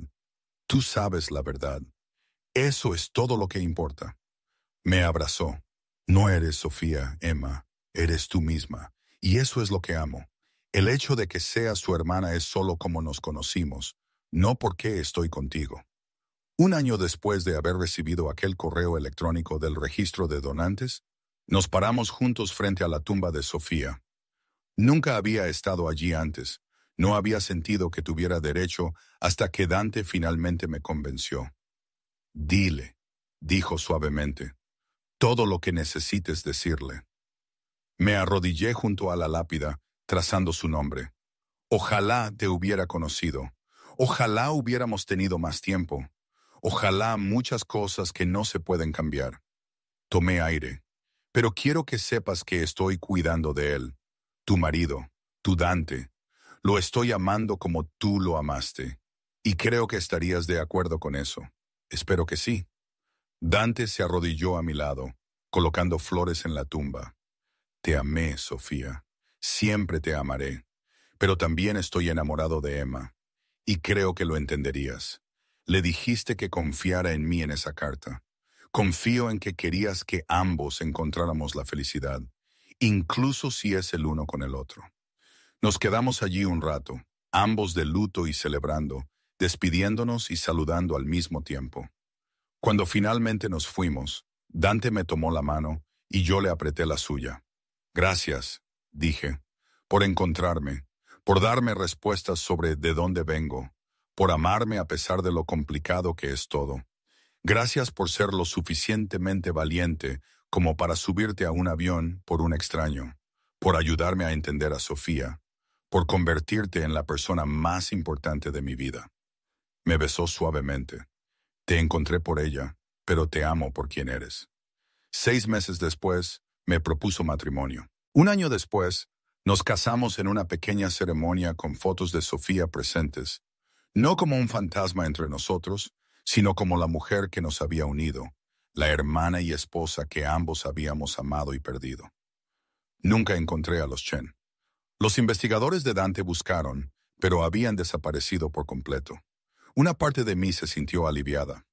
Tú sabes la verdad. Eso es todo lo que importa». Me abrazó. «No eres Sofía, Emma. Eres tú misma. Y eso es lo que amo. El hecho de que seas su hermana es solo como nos conocimos, no porque estoy contigo». 1 año después de haber recibido aquel correo electrónico del registro de donantes, nos paramos juntos frente a la tumba de Sofía. Nunca había estado allí antes, no había sentido que tuviera derecho hasta que Dante finalmente me convenció. «Dile», dijo suavemente, «todo lo que necesites decirle». Me arrodillé junto a la lápida, trazando su nombre. «Ojalá te hubiera conocido. Ojalá hubiéramos tenido más tiempo. Ojalá muchas cosas que no se pueden cambiar». Tomé aire. «Pero quiero que sepas que estoy cuidando de él. Tu marido, tu Dante. Lo estoy amando como tú lo amaste. Y creo que estarías de acuerdo con eso. Espero que sí». Dante se arrodilló a mi lado, colocando flores en la tumba. «Te amé, Sofía. Siempre te amaré. Pero también estoy enamorado de Emma. Y creo que lo entenderías. Le dijiste que confiara en mí en esa carta. Confío en que querías que ambos encontráramos la felicidad, incluso si es el uno con el otro». Nos quedamos allí un rato, ambos de luto y celebrando, despidiéndonos y saludando al mismo tiempo. Cuando finalmente nos fuimos, Dante me tomó la mano y yo le apreté la suya. «Gracias», dije, «por encontrarme, por darme respuestas sobre de dónde vengo, por amarme a pesar de lo complicado que es todo. Gracias por ser lo suficientemente valiente como para subirte a un avión por un extraño, por ayudarme a entender a Sofía, por convertirte en la persona más importante de mi vida». Me besó suavemente. «Te encontré por ella, pero te amo por quien eres». 6 meses después, me propuso matrimonio. 1 año después, nos casamos en una pequeña ceremonia con fotos de Sofía presentes, no como un fantasma entre nosotros, sino como la mujer que nos había unido, la hermana y esposa que ambos habíamos amado y perdido. Nunca encontré a los Chen. Los investigadores de Dante buscaron, pero habían desaparecido por completo. Una parte de mí se sintió aliviada.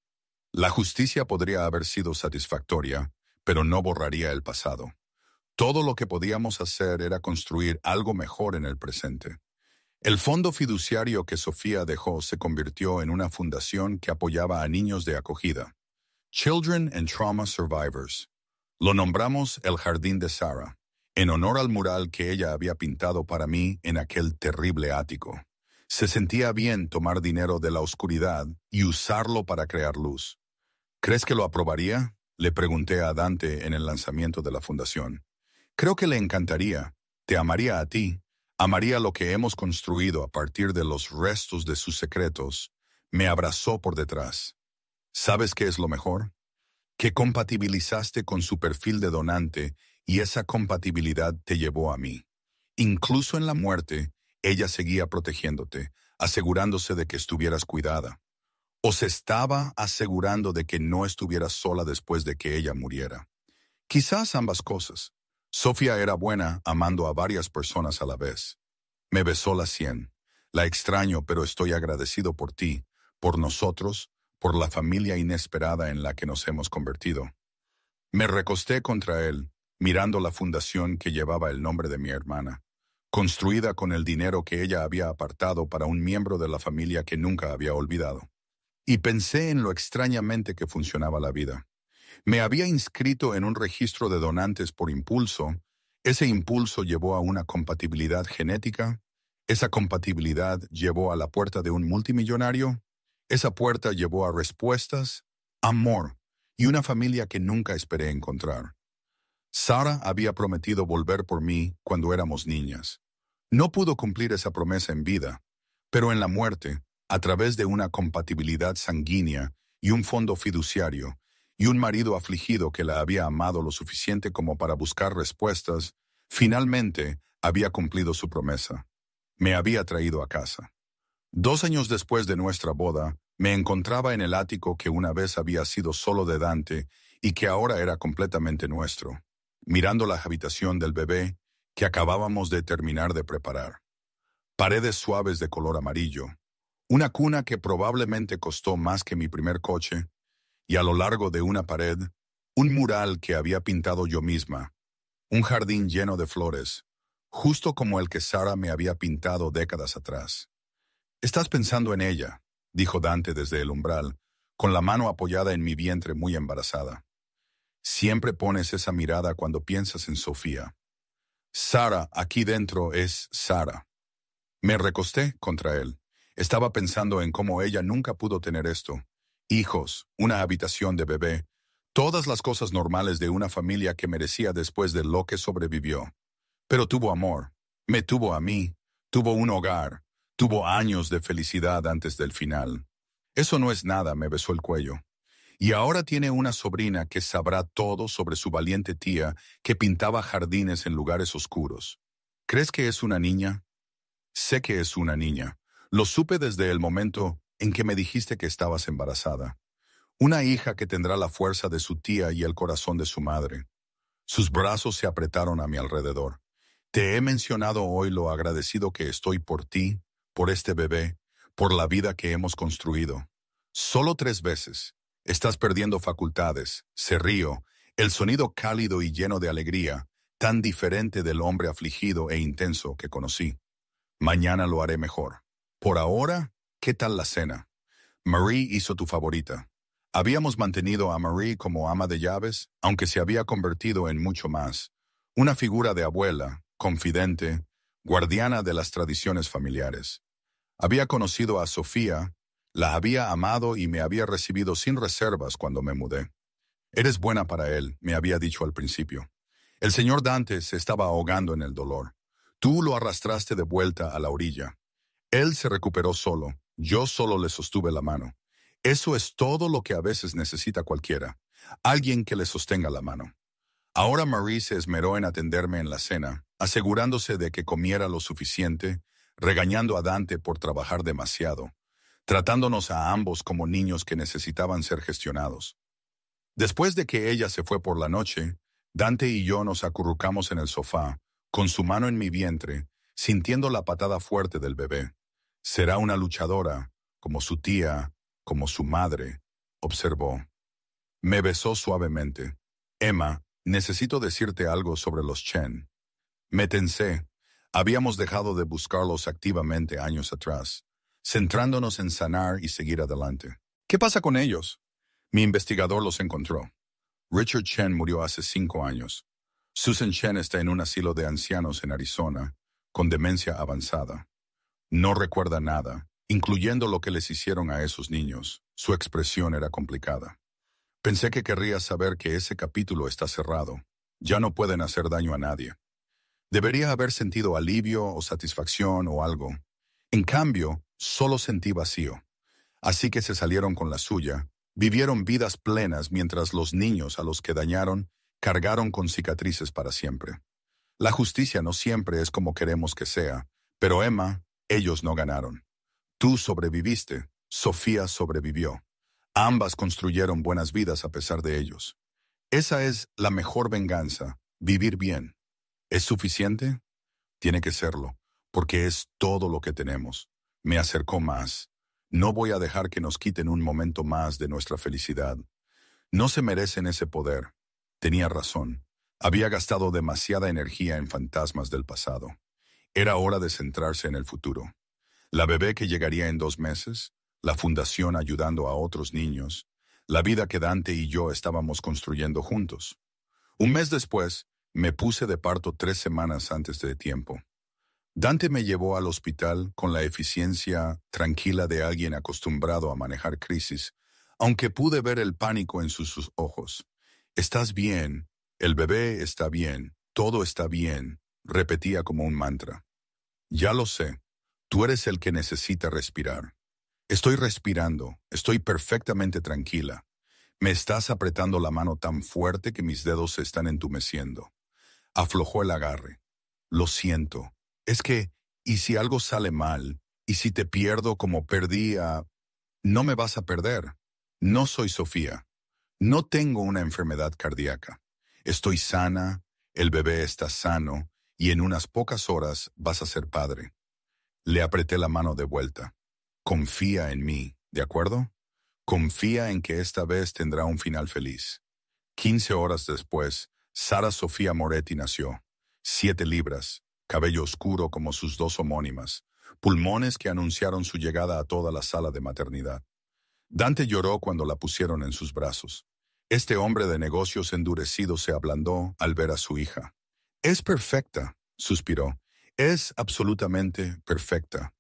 La justicia podría haber sido satisfactoria, pero no borraría el pasado. Todo lo que podíamos hacer era construir algo mejor en el presente. El fondo fiduciario que Sofía dejó se convirtió en una fundación que apoyaba a niños de acogida. Children and Trauma Survivors. Lo nombramos el Jardín de Sarah, en honor al mural que ella había pintado para mí en aquel terrible ático. Se sentía bien tomar dinero de la oscuridad y usarlo para crear luz. ¿Crees que lo aprobaría?, le pregunté a Dante en el lanzamiento de la fundación. Creo que le encantaría. Te amaría a ti. Amaría lo que hemos construido a partir de los restos de sus secretos. Me abrazó por detrás. ¿Sabes qué es lo mejor? Que compatibilizaste con su perfil de donante y esa compatibilidad te llevó a mí. Incluso en la muerte, ella seguía protegiéndote, asegurándose de que estuvieras cuidada. O se estaba asegurando de que no estuvieras sola después de que ella muriera. Quizás ambas cosas. Sofía era buena amando a varias personas a la vez. Me besó la sien. La extraño, pero estoy agradecido por ti, por nosotros, por la familia inesperada en la que nos hemos convertido. Me recosté contra él, mirando la fundación que llevaba el nombre de mi hermana, construida con el dinero que ella había apartado para un miembro de la familia que nunca había olvidado. Y pensé en lo extrañamente que funcionaba la vida. Me había inscrito en un registro de donantes por impulso. Ese impulso llevó a una compatibilidad genética. Esa compatibilidad llevó a la puerta de un multimillonario. Esa puerta llevó a respuestas, amor y una familia que nunca esperé encontrar. Sara había prometido volver por mí cuando éramos niñas. No pudo cumplir esa promesa en vida, pero en la muerte, a través de una compatibilidad sanguínea y un fondo fiduciario, y un marido afligido que la había amado lo suficiente como para buscar respuestas, finalmente había cumplido su promesa. Me había traído a casa. 2 años después de nuestra boda, me encontraba en el ático que una vez había sido solo de Dante y que ahora era completamente nuestro, mirando la habitación del bebé que acabábamos de terminar de preparar. Paredes suaves de color amarillo, una cuna que probablemente costó más que mi primer coche, y a lo largo de una pared, un mural que había pintado yo misma, un jardín lleno de flores, justo como el que Sara me había pintado décadas atrás. «Estás pensando en ella», dijo Dante desde el umbral, con la mano apoyada en mi vientre muy embarazada. «Siempre pones esa mirada cuando piensas en Sofía. Sara aquí dentro es Sara». Me recosté contra él. Estaba pensando en cómo ella nunca pudo tener esto. Hijos, una habitación de bebé, todas las cosas normales de una familia que merecía después de lo que sobrevivió. Pero tuvo amor, me tuvo a mí, tuvo un hogar, tuvo años de felicidad antes del final. Eso no es nada, me besó el cuello. Y ahora tiene una sobrina que sabrá todo sobre su valiente tía que pintaba jardines en lugares oscuros. ¿Crees que es una niña? Sé que es una niña. Lo supe desde el momento en que me dijiste que estabas embarazada. Una hija que tendrá la fuerza de su tía y el corazón de su madre. Sus brazos se apretaron a mi alrededor. Te he mencionado hoy lo agradecido que estoy por ti, por este bebé, por la vida que hemos construido. Solo 3 veces. Estás perdiendo facultades. Se río. El sonido cálido y lleno de alegría, tan diferente del hombre afligido e intenso que conocí. Mañana lo haré mejor. Por ahora, ¿qué tal la cena? Marie hizo tu favorita. Habíamos mantenido a Marie como ama de llaves, aunque se había convertido en mucho más. Una figura de abuela, confidente, guardiana de las tradiciones familiares. Había conocido a Sofía, la había amado y me había recibido sin reservas cuando me mudé. Eres buena para él, me había dicho al principio. El señor Dante se estaba ahogando en el dolor. Tú lo arrastraste de vuelta a la orilla. Él se recuperó solo, yo solo le sostuve la mano. Eso es todo lo que a veces necesita cualquiera, alguien que le sostenga la mano. Ahora Marie se esmeró en atenderme en la cena, asegurándose de que comiera lo suficiente, regañando a Dante por trabajar demasiado, tratándonos a ambos como niños que necesitaban ser gestionados. Después de que ella se fue por la noche, Dante y yo nos acurrucamos en el sofá, con su mano en mi vientre, sintiendo la patada fuerte del bebé. Será una luchadora, como su tía, como su madre, observó. Me besó suavemente. Emma, necesito decirte algo sobre los Chen. Me tensé. Habíamos dejado de buscarlos activamente años atrás, centrándonos en sanar y seguir adelante. ¿Qué pasa con ellos? Mi investigador los encontró. Richard Chen murió hace 5 años. Susan Chen está en un asilo de ancianos en Arizona, con demencia avanzada. No recuerda nada, incluyendo lo que les hicieron a esos niños. Su expresión era complicada. Pensé que querrías saber que ese capítulo está cerrado. Ya no pueden hacer daño a nadie. Debería haber sentido alivio o satisfacción o algo. En cambio, solo sentí vacío. Así que se salieron con la suya, vivieron vidas plenas mientras los niños a los que dañaron cargaron con cicatrices para siempre. La justicia no siempre es como queremos que sea, pero Emma, ellos no ganaron. Tú sobreviviste, Sofía sobrevivió. Ambas construyeron buenas vidas a pesar de ellos. Esa es la mejor venganza, vivir bien. ¿Es suficiente? Tiene que serlo, porque es todo lo que tenemos. Me acercó más. No voy a dejar que nos quiten un momento más de nuestra felicidad. No se merecen ese poder. Tenía razón. Había gastado demasiada energía en fantasmas del pasado. Era hora de centrarse en el futuro. La bebé que llegaría en 2 meses, la fundación ayudando a otros niños, la vida que Dante y yo estábamos construyendo juntos. Un mes después, me puse de parto 3 semanas antes de tiempo. Dante me llevó al hospital con la eficiencia tranquila de alguien acostumbrado a manejar crisis, aunque pude ver el pánico en sus ojos. «Estás bien, el bebé está bien, todo está bien», repetía como un mantra. «Ya lo sé, tú eres el que necesita respirar». «Estoy respirando, estoy perfectamente tranquila. Me estás apretando la mano tan fuerte que mis dedos se están entumeciendo». Aflojó el agarre. «Lo siento. Es que, ¿y si algo sale mal? ¿Y si te pierdo como perdí a...?» «No me vas a perder. No soy Sofía. No tengo una enfermedad cardíaca. Estoy sana, el bebé está sano, y en unas pocas horas vas a ser padre». Le apreté la mano de vuelta. «Confía en mí, ¿de acuerdo? Confía en que esta vez tendrá un final feliz». 15 horas después, Sara Sofía Moretti nació. 7 libras, cabello oscuro como sus 2 homónimas, pulmones que anunciaron su llegada a toda la sala de maternidad. Dante lloró cuando la pusieron en sus brazos. Este hombre de negocios endurecido se ablandó al ver a su hija. «Es perfecta», suspiró. «Es absolutamente perfecta».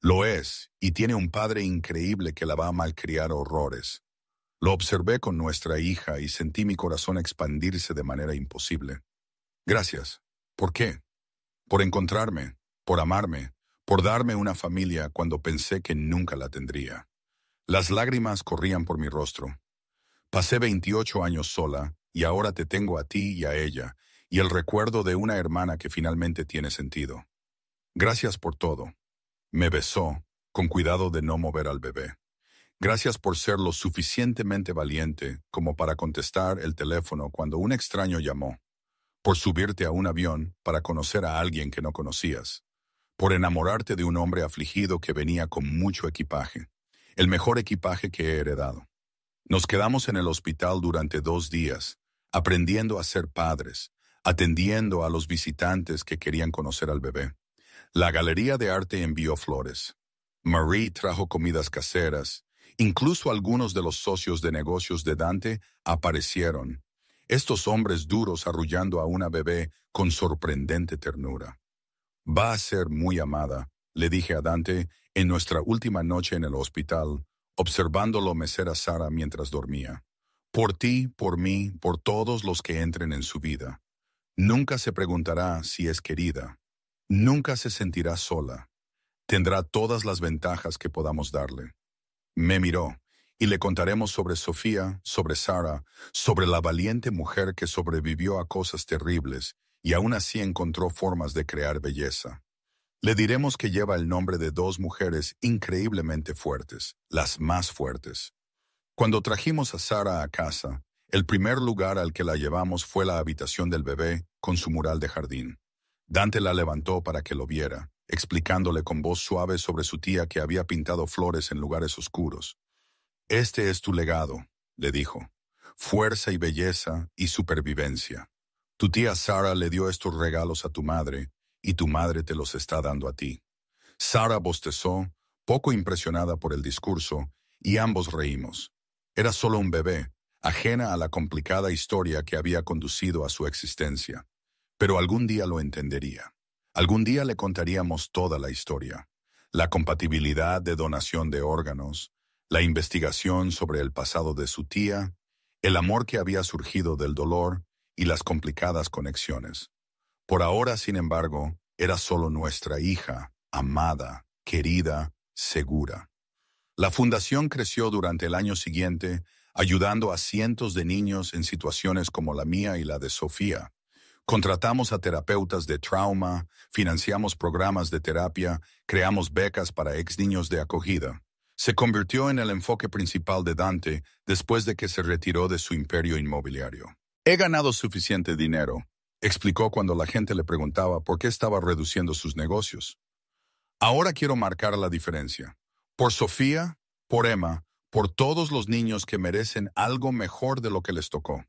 Lo es, y tiene un padre increíble que la va a malcriar horrores. Lo observé con nuestra hija y sentí mi corazón expandirse de manera imposible. «Gracias». «¿Por qué?» «Por encontrarme, por amarme, por darme una familia cuando pensé que nunca la tendría». Las lágrimas corrían por mi rostro. «Pasé 28 años sola, y ahora te tengo a ti y a ella, y el recuerdo de una hermana que finalmente tiene sentido. Gracias por todo». Me besó, con cuidado de no mover al bebé. «Gracias por ser lo suficientemente valiente como para contestar el teléfono cuando un extraño llamó. Por subirte a un avión para conocer a alguien que no conocías. Por enamorarte de un hombre afligido que venía con mucho equipaje. El mejor equipaje que he heredado. Nos quedamos en el hospital durante 2 días, aprendiendo a ser padres, atendiendo a los visitantes que querían conocer al bebé. La Galería de Arte envió flores. Marie trajo comidas caseras. Incluso algunos de los socios de negocios de Dante aparecieron. Estos hombres duros arrullando a una bebé con sorprendente ternura. «Va a ser muy amada», le dije a Dante en nuestra última noche en el hospital, observándolo mecer a Sara mientras dormía. «Por ti, por mí, por todos los que entren en su vida. Nunca se preguntará si es querida. Nunca se sentirá sola. Tendrá todas las ventajas que podamos darle». Me miró, y le contaremos sobre Sofía, sobre Sara, sobre la valiente mujer que sobrevivió a cosas terribles y aún así encontró formas de crear belleza. Le diremos que lleva el nombre de 2 mujeres increíblemente fuertes, las más fuertes. Cuando trajimos a Sara a casa, el primer lugar al que la llevamos fue la habitación del bebé con su mural de jardín. Dante la levantó para que lo viera, explicándole con voz suave sobre su tía que había pintado flores en lugares oscuros. «Este es tu legado», le dijo. fuerza y belleza y supervivencia. Tu tía Sara le dio estos regalos a tu madre y tu madre te los está dando a ti. Sara bostezó, poco impresionada por el discurso, y ambos reímos. Era solo un bebé, ajena a la complicada historia que había conducido a su existencia. Pero algún día lo entendería. Algún día le contaríamos toda la historia. La compatibilidad de donación de órganos, la investigación sobre el pasado de su tía, el amor que había surgido del dolor y las complicadas conexiones. Por ahora, sin embargo, era solo nuestra hija, amada, querida, segura. La fundación creció durante el año siguiente, ayudando a cientos de niños en situaciones como la mía y la de Sofía. Contratamos a terapeutas de trauma, financiamos programas de terapia, creamos becas para ex niños de acogida. Se convirtió en el enfoque principal de Dante después de que se retiró de su imperio inmobiliario. He ganado suficiente dinero, explicó cuando la gente le preguntaba por qué estaba reduciendo sus negocios. Ahora quiero marcar la diferencia. Por Sofía, por Emma, por todos los niños que merecen algo mejor de lo que les tocó.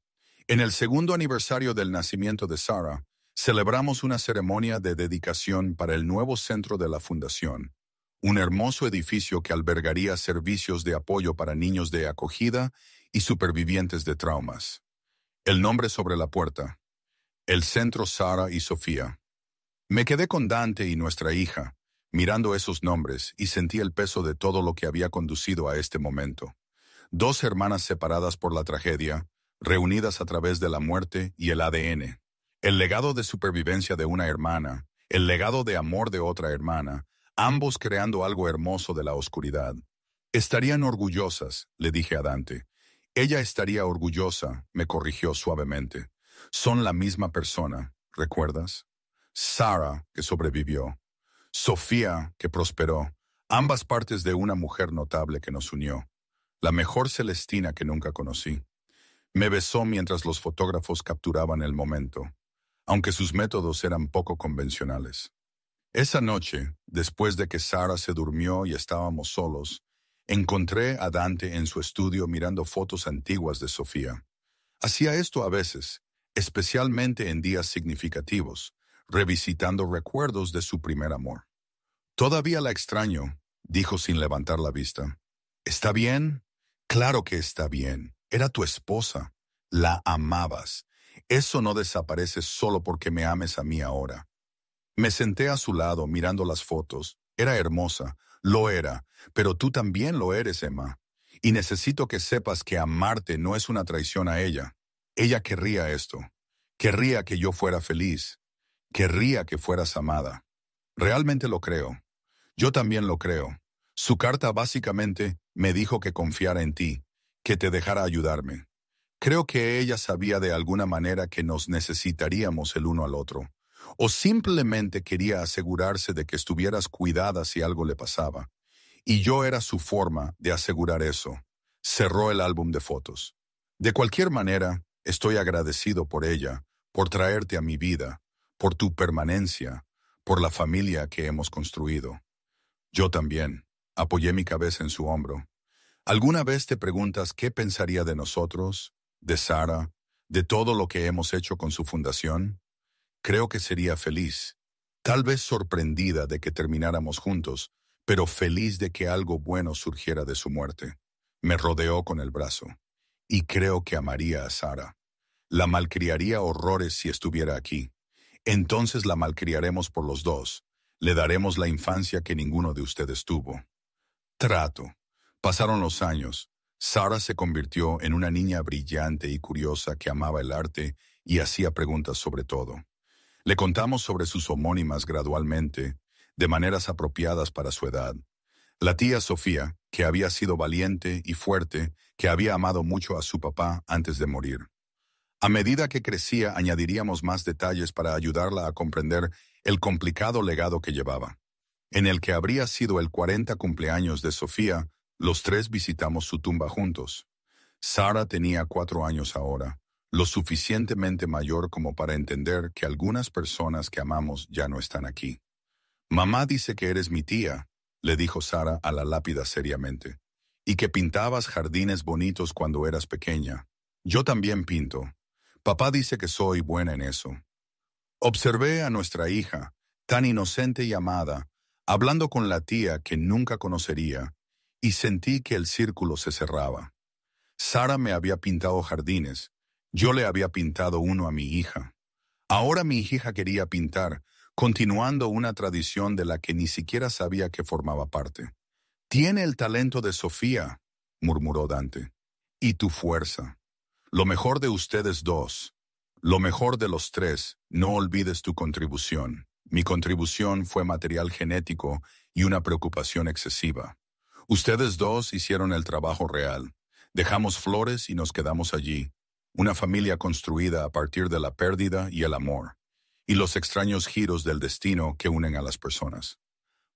En el segundo aniversario del nacimiento de Sara, celebramos una ceremonia de dedicación para el nuevo centro de la fundación, un hermoso edificio que albergaría servicios de apoyo para niños de acogida y supervivientes de traumas. El nombre sobre la puerta: el Centro Sara y Sofía. Me quedé con Dante y nuestra hija, mirando esos nombres, y sentí el peso de todo lo que había conducido a este momento. Dos hermanas separadas por la tragedia, reunidas a través de la muerte y el ADN. El legado de supervivencia de una hermana, el legado de amor de otra hermana, ambos creando algo hermoso de la oscuridad. Estarían orgullosas, le dije a Dante. Ella estaría orgullosa, me corrigió suavemente. Son la misma persona, ¿recuerdas? Sara, que sobrevivió. Sofía, que prosperó. Ambas partes de una mujer notable que nos unió. La mejor Celestina que nunca conocí. Me besó mientras los fotógrafos capturaban el momento, aunque sus métodos eran poco convencionales. Esa noche, después de que Sara se durmió y estábamos solos, encontré a Dante en su estudio mirando fotos antiguas de Sofía. Hacía esto a veces, especialmente en días significativos, revisitando recuerdos de su primer amor. Todavía la extraño, dijo sin levantar la vista. ¿Está bien? Claro que está bien. Era tu esposa. La amabas. Eso no desaparece solo porque me ames a mí ahora. Me senté a su lado mirando las fotos. Era hermosa, lo era, pero tú también lo eres, Emma. Y necesito que sepas que amarte no es una traición a ella. Ella querría esto. Querría que yo fuera feliz. Querría que fueras amada. Realmente lo creo. Yo también lo creo. Su carta básicamente me dijo que confiara en ti, que te dejara ayudarme. Creo que ella sabía de alguna manera que nos necesitaríamos el uno al otro, o simplemente quería asegurarse de que estuvieras cuidada si algo le pasaba. Y yo era su forma de asegurar eso. Cerró el álbum de fotos. De cualquier manera, estoy agradecido por ella, por traerte a mi vida, por tu permanencia, por la familia que hemos construido. Yo también. Apoyé mi cabeza en su hombro. ¿Alguna vez te preguntas qué pensaría de nosotros, de Sara, de todo lo que hemos hecho con su fundación? Creo que sería feliz, tal vez sorprendida de que termináramos juntos, pero feliz de que algo bueno surgiera de su muerte. Me rodeó con el brazo. Y creo que amaría a Sara. La malcriaría horrores si estuviera aquí. Entonces la malcriaremos por los dos. Le daremos la infancia que ninguno de ustedes tuvo. Trato. Pasaron los años. Sara se convirtió en una niña brillante y curiosa que amaba el arte y hacía preguntas sobre todo. Le contamos sobre sus homónimas gradualmente, de maneras apropiadas para su edad. La tía Sofía, que había sido valiente y fuerte, que había amado mucho a su papá antes de morir. A medida que crecía, añadiríamos más detalles para ayudarla a comprender el complicado legado que llevaba. En el que habría sido el 40 cumpleaños de Sofía, los tres visitamos su tumba juntos. Sara tenía 4 años ahora, lo suficientemente mayor como para entender que algunas personas que amamos ya no están aquí. Mamá dice que eres mi tía, le dijo Sara a la lápida seriamente, y que pintabas jardines bonitos cuando eras pequeña. Yo también pinto. Papá dice que soy buena en eso. Observé a nuestra hija, tan inocente y amada, hablando con la tía que nunca conocería, y sentí que el círculo se cerraba. Sara me había pintado jardines, yo le había pintado uno a mi hija. Ahora mi hija quería pintar, continuando una tradición de la que ni siquiera sabía que formaba parte. Tiene el talento de Sofía, murmuró Dante, y tu fuerza. Lo mejor de ustedes dos. Lo mejor de los tres, no olvides tu contribución. Mi contribución fue material genético y una preocupación excesiva. Ustedes dos hicieron el trabajo real. Dejamos flores y nos quedamos allí. Una familia construida a partir de la pérdida y el amor, y los extraños giros del destino que unen a las personas.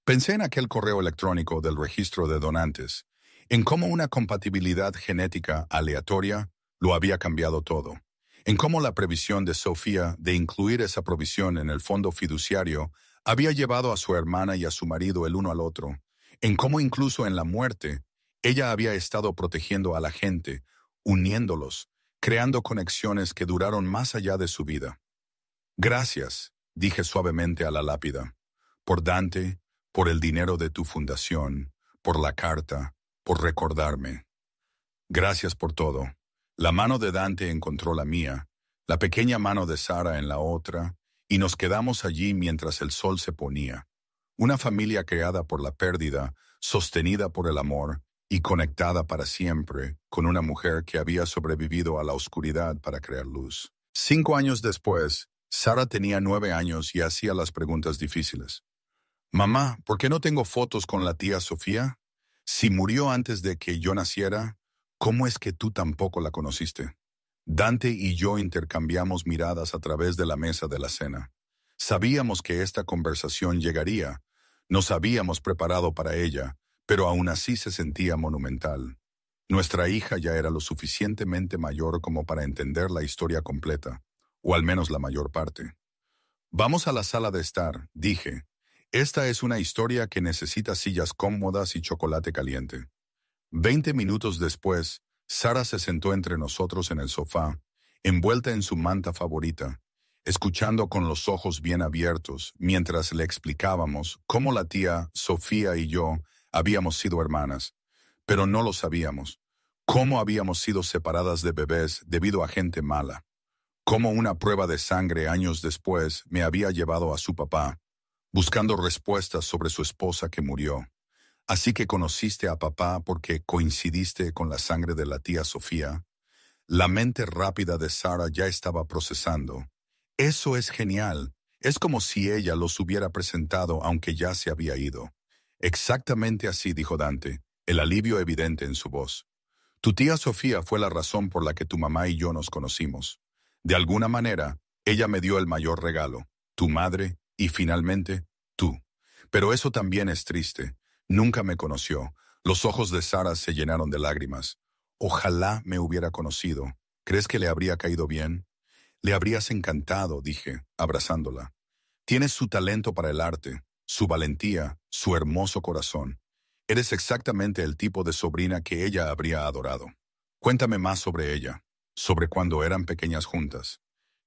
Pensé en aquel correo electrónico del registro de donantes, en cómo una compatibilidad genética aleatoria lo había cambiado todo, en cómo la previsión de Sofía de incluir esa provisión en el fondo fiduciario había llevado a su hermana y a su marido el uno al otro, en cómo incluso en la muerte ella había estado protegiendo a la gente, uniéndolos, creando conexiones que duraron más allá de su vida. Gracias, dije suavemente a la lápida, por Dante, por el dinero de tu fundación, por la carta, por recordarme. Gracias por todo. La mano de Dante encontró la mía, la pequeña mano de Sara en la otra, y nos quedamos allí mientras el sol se ponía. Una familia creada por la pérdida, sostenida por el amor, y conectada para siempre con una mujer que había sobrevivido a la oscuridad para crear luz. 5 años después, Sara tenía 9 años y hacía las preguntas difíciles. Mamá, ¿por qué no tengo fotos con la tía Sofía? Si murió antes de que yo naciera, ¿cómo es que tú tampoco la conociste? Dante y yo intercambiamos miradas a través de la mesa de la cena. Sabíamos que esta conversación llegaría. Nos habíamos preparado para ella, pero aún así se sentía monumental. Nuestra hija ya era lo suficientemente mayor como para entender la historia completa, o al menos la mayor parte. Vamos a la sala de estar, dije. Esta es una historia que necesita sillas cómodas y chocolate caliente. 20 minutos después, Sara se sentó entre nosotros en el sofá, envuelta en su manta favorita, escuchando con los ojos bien abiertos mientras le explicábamos cómo la tía Sofía y yo habíamos sido hermanas, pero no lo sabíamos, cómo habíamos sido separadas de bebés debido a gente mala, cómo una prueba de sangre años después me había llevado a su papá, buscando respuestas sobre su esposa que murió. Así que conociste a papá porque coincidiste con la sangre de la tía Sofía. La mente rápida de Sara ya estaba procesando. Eso es genial. Es como si ella los hubiera presentado aunque ya se había ido. Exactamente así, dijo Dante, el alivio evidente en su voz. Tu tía Sofía fue la razón por la que tu mamá y yo nos conocimos. De alguna manera, ella me dio el mayor regalo, tu madre y finalmente, tú. Pero eso también es triste. Nunca me conoció. Los ojos de Sara se llenaron de lágrimas. Ojalá me hubiera conocido. ¿Crees que le habría caído bien? Le habrías encantado, dije, abrazándola. Tienes su talento para el arte, su valentía, su hermoso corazón. Eres exactamente el tipo de sobrina que ella habría adorado. Cuéntame más sobre ella, sobre cuando eran pequeñas juntas.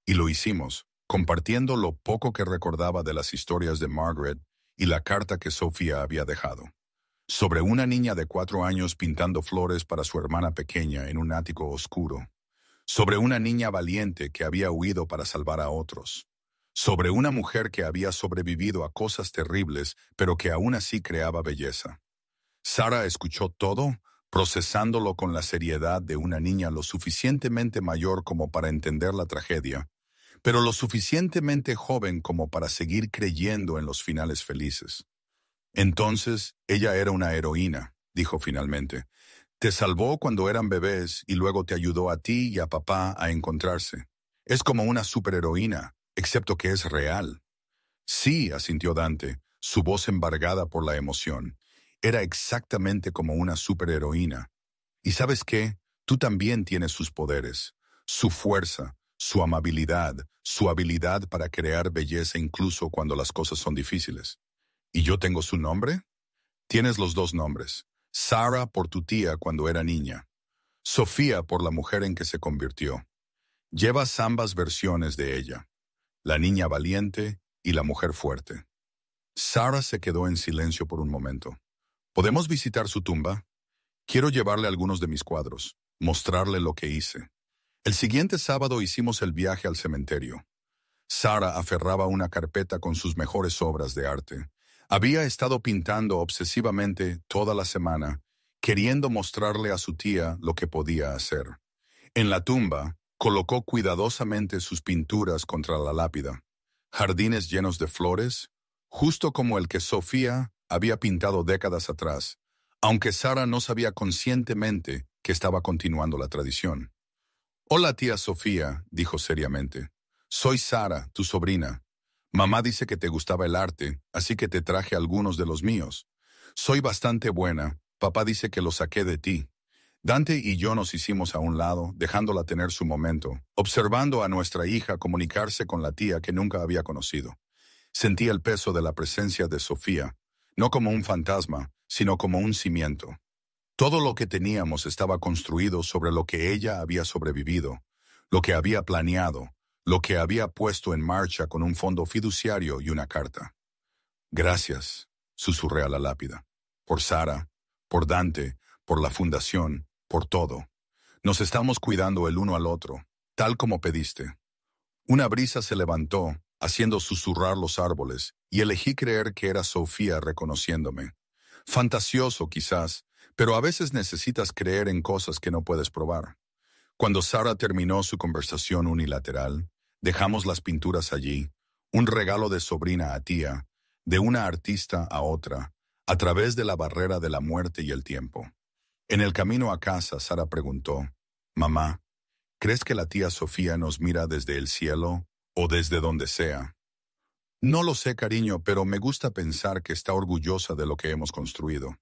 Y lo hicimos, compartiendo lo poco que recordaba de las historias de Margaret y la carta que Sofía había dejado. Sobre una niña de 4 años pintando flores para su hermana pequeña en un ático oscuro. Sobre una niña valiente que había huido para salvar a otros. Sobre una mujer que había sobrevivido a cosas terribles, pero que aún así creaba belleza. Sara escuchó todo, procesándolo con la seriedad de una niña lo suficientemente mayor como para entender la tragedia, pero lo suficientemente joven como para seguir creyendo en los finales felices. Entonces, ella era una heroína, dijo finalmente. Te salvó cuando eran bebés y luego te ayudó a ti y a papá a encontrarse. Es como una superheroína, excepto que es real. Sí, asintió Dante, su voz embargada por la emoción. Era exactamente como una superheroína. ¿Y sabes qué? Tú también tienes sus poderes, su fuerza, su amabilidad, su habilidad para crear belleza incluso cuando las cosas son difíciles. ¿Y yo tengo su nombre? Tienes los 2 nombres. Sara por tu tía cuando era niña. Sofía por la mujer en que se convirtió. Llevas ambas versiones de ella, la niña valiente y la mujer fuerte. Sarah se quedó en silencio por un momento. ¿Podemos visitar su tumba? Quiero llevarle algunos de mis cuadros, mostrarle lo que hice. El siguiente sábado hicimos el viaje al cementerio. Sarah aferraba una carpeta con sus mejores obras de arte. Había estado pintando obsesivamente toda la semana, queriendo mostrarle a su tía lo que podía hacer. En la tumba, colocó cuidadosamente sus pinturas contra la lápida. Jardines llenos de flores, justo como el que Sofía había pintado décadas atrás, aunque Sarah no sabía conscientemente que estaba continuando la tradición. «Hola, tía Sofía», dijo seriamente. «Soy Sarah, tu sobrina. Mamá dice que te gustaba el arte, así que te traje algunos de los míos. Soy bastante buena, papá dice que los saqué de ti». Dante y yo nos hicimos a un lado, dejándola tener su momento, observando a nuestra hija comunicarse con la tía que nunca había conocido. Sentía el peso de la presencia de Sofía, no como un fantasma, sino como un cimiento. Todo lo que teníamos estaba construido sobre lo que ella había sobrevivido, lo que había planeado, lo que había puesto en marcha con un fondo fiduciario y una carta. «Gracias», susurré a la lápida. «Por Sarah, por Dante, por la fundación, por todo. Nos estamos cuidando el uno al otro, tal como pediste». Una brisa se levantó, haciendo susurrar los árboles, y elegí creer que era Sofía reconociéndome. Fantasioso, quizás, pero a veces necesitas creer en cosas que no puedes probar. Cuando Sarah terminó su conversación unilateral, dejamos las pinturas allí, un regalo de sobrina a tía, de una artista a otra, a través de la barrera de la muerte y el tiempo. En el camino a casa, Sarah preguntó, «Mamá, ¿crees que la tía Sofía nos mira desde el cielo o desde donde sea?» «No lo sé, cariño, pero me gusta pensar que está orgullosa de lo que hemos construido.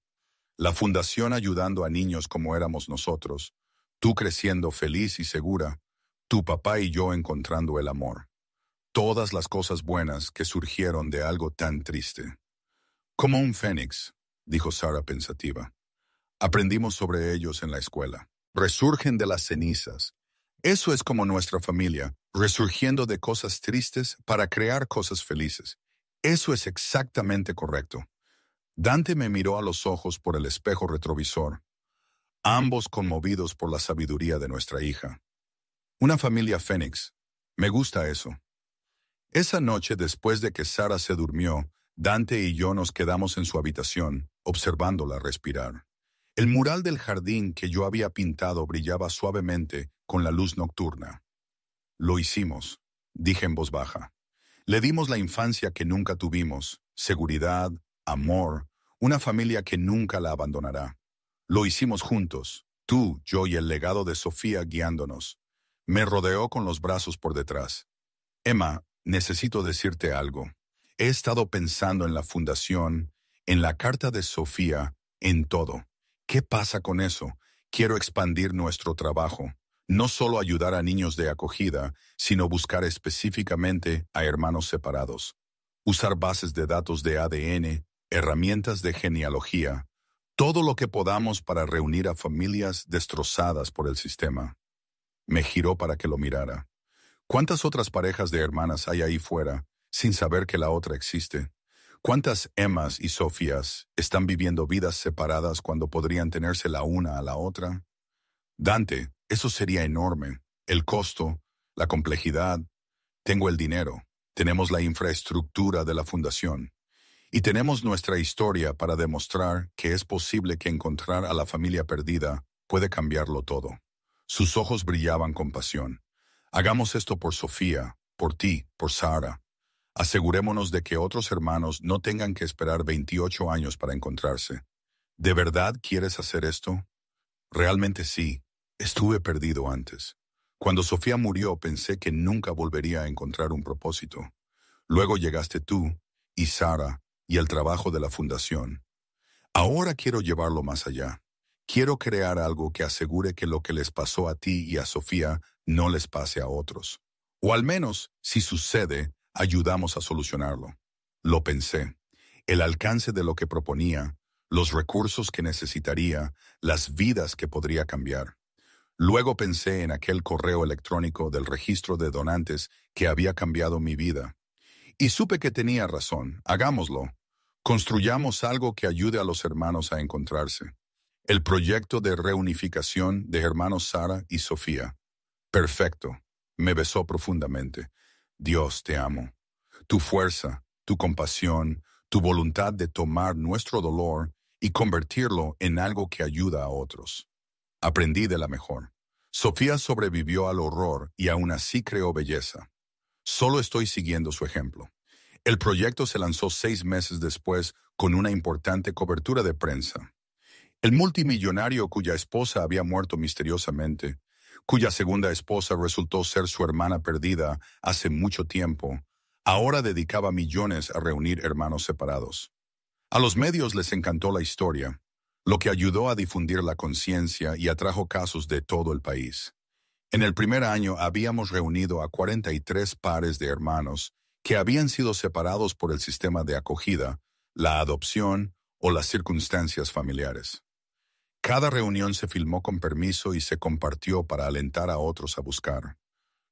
La fundación ayudando a niños como éramos nosotros, tú creciendo feliz y segura, tu papá y yo encontrando el amor. Todas las cosas buenas que surgieron de algo tan triste». «Como un fénix», dijo Sarah pensativa. «Aprendimos sobre ellos en la escuela. Resurgen de las cenizas. Eso es como nuestra familia, resurgiendo de cosas tristes para crear cosas felices. Eso es exactamente correcto». Dante me miró a los ojos por el espejo retrovisor, ambos conmovidos por la sabiduría de nuestra hija. «Una familia fénix. Me gusta eso». Esa noche, después de que Sarah se durmió, Dante y yo nos quedamos en su habitación, observándola respirar. El mural del jardín que yo había pintado brillaba suavemente con la luz nocturna. «Lo hicimos», dije en voz baja. «Le dimos la infancia que nunca tuvimos, seguridad, amor, una familia que nunca la abandonará. Lo hicimos juntos, tú, yo y el legado de Sofía guiándonos». Me rodeó con los brazos por detrás. «Emma, necesito decirte algo. He estado pensando en la fundación, en la carta de Sofía, en todo. ¿Qué pasa con eso? Quiero expandir nuestro trabajo. No solo ayudar a niños de acogida, sino buscar específicamente a hermanos separados. Usar bases de datos de ADN, herramientas de genealogía, todo lo que podamos para reunir a familias destrozadas por el sistema». Me giró para que lo mirara. ¿Cuántas otras parejas de hermanas hay ahí fuera, sin saber que la otra existe? ¿Cuántas Emmas y Sofías están viviendo vidas separadas cuando podrían tenerse la una a la otra? Dante, eso sería enorme. El costo, la complejidad. Tengo el dinero, tenemos la infraestructura de la fundación. Y tenemos nuestra historia para demostrar que es posible que encontrar a la familia perdida puede cambiarlo todo. Sus ojos brillaban con pasión. «Hagamos esto por Sofía, por ti, por Sarah. Asegurémonos de que otros hermanos no tengan que esperar 28 años para encontrarse. ¿De verdad quieres hacer esto?» «Realmente sí. Estuve perdido antes. Cuando Sofía murió pensé que nunca volvería a encontrar un propósito. Luego llegaste tú, y Sarah, y el trabajo de la fundación. Ahora quiero llevarlo más allá. Quiero crear algo que asegure que lo que les pasó a ti y a Sofía no les pase a otros. O al menos, si sucede, ayudamos a solucionarlo». Lo pensé. El alcance de lo que proponía, los recursos que necesitaría, las vidas que podría cambiar. Luego pensé en aquel correo electrónico del registro de donantes que había cambiado mi vida. Y supe que tenía razón. Hagámoslo. Construyamos algo que ayude a los hermanos a encontrarse. El proyecto de reunificación de hermanos Sara y Sofía. Perfecto. Me besó profundamente. Dios, te amo. Tu fuerza, tu compasión, tu voluntad de tomar nuestro dolor y convertirlo en algo que ayuda a otros. Aprendí de la mejor. Sofía sobrevivió al horror y aún así creó belleza. Solo estoy siguiendo su ejemplo. El proyecto se lanzó 6 meses después con una importante cobertura de prensa. El multimillonario cuya esposa había muerto misteriosamente, cuya segunda esposa resultó ser su hermana perdida hace mucho tiempo, ahora dedicaba millones a reunir hermanos separados. A los medios les encantó la historia, lo que ayudó a difundir la conciencia y atrajo casos de todo el país. En el primer año habíamos reunido a 43 pares de hermanos que habían sido separados por el sistema de acogida, la adopción o las circunstancias familiares. Cada reunión se filmó con permiso y se compartió para alentar a otros a buscar.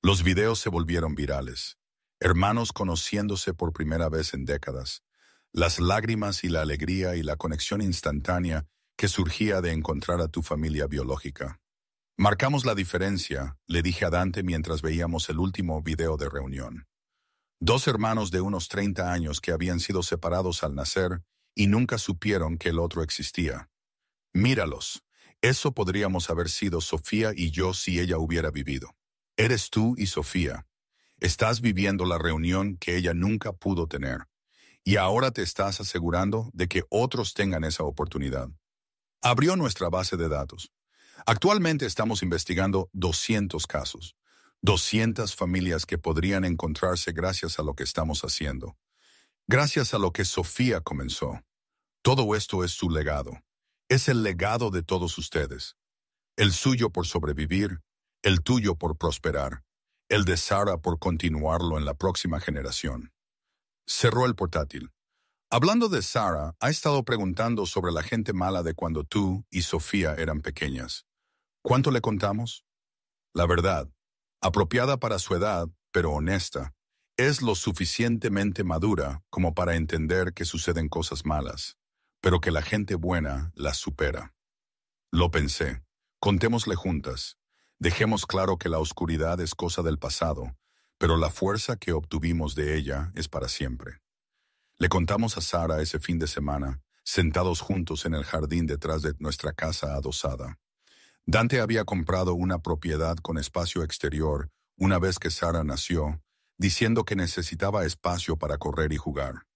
Los videos se volvieron virales. Hermanos conociéndose por primera vez en décadas. Las lágrimas y la alegría y la conexión instantánea que surgía de encontrar a tu familia biológica. Marcamos la diferencia, le dije a Dante mientras veíamos el último video de reunión. 2 hermanos de unos 30 años que habían sido separados al nacer y nunca supieron que el otro existía. Míralos. Eso podríamos haber sido Sofía y yo si ella hubiera vivido. Eres tú y Sofía. Estás viviendo la reunión que ella nunca pudo tener. Y ahora te estás asegurando de que otros tengan esa oportunidad. Abrió nuestra base de datos. Actualmente estamos investigando 200 casos. 200 familias que podrían encontrarse gracias a lo que estamos haciendo. Gracias a lo que Sofía comenzó. Todo esto es su legado. Es el legado de todos ustedes. El suyo por sobrevivir, el tuyo por prosperar, el de Sara por continuarlo en la próxima generación. Cerró el portátil. Hablando de Sara, ha estado preguntando sobre la gente mala de cuando tú y Sofía eran pequeñas. ¿Cuánto le contamos? La verdad, apropiada para su edad, pero honesta, es lo suficientemente madura como para entender que suceden cosas malas, pero que la gente buena las supera. Lo pensé. Contémosle juntas. Dejemos claro que la oscuridad es cosa del pasado, pero la fuerza que obtuvimos de ella es para siempre. Le contamos a Sara ese fin de semana, sentados juntos en el jardín detrás de nuestra casa adosada. Dante había comprado una propiedad con espacio exterior una vez que Sara nació, diciendo que necesitaba espacio para correr y jugar.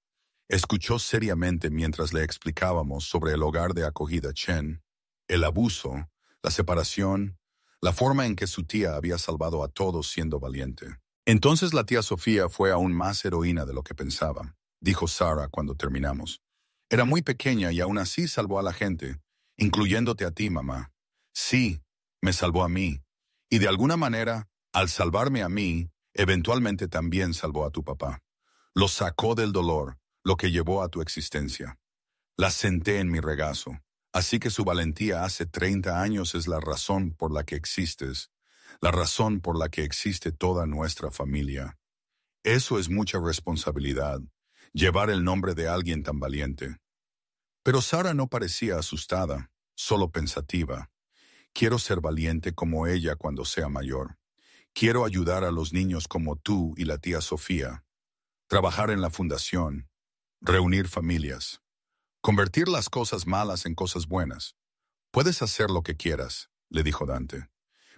Escuchó seriamente mientras le explicábamos sobre el hogar de acogida Chen, el abuso, la separación, la forma en que su tía había salvado a todos siendo valiente. Entonces la tía Sofía fue aún más heroína de lo que pensaba, dijo Sara cuando terminamos. Era muy pequeña y aún así salvó a la gente, incluyéndote a ti, mamá. Sí, me salvó a mí. Y de alguna manera, al salvarme a mí, eventualmente también salvó a tu papá. Lo sacó del dolor, lo que llevó a tu existencia. La senté en mi regazo. Así que su valentía hace 30 años es la razón por la que existes, la razón por la que existe toda nuestra familia. Eso es mucha responsabilidad, llevar el nombre de alguien tan valiente. Pero Sara no parecía asustada, solo pensativa. Quiero ser valiente como ella cuando sea mayor. Quiero ayudar a los niños como tú y la tía Sofía. Trabajar en la fundación. Reunir familias. Convertir las cosas malas en cosas buenas. Puedes hacer lo que quieras, le dijo Dante.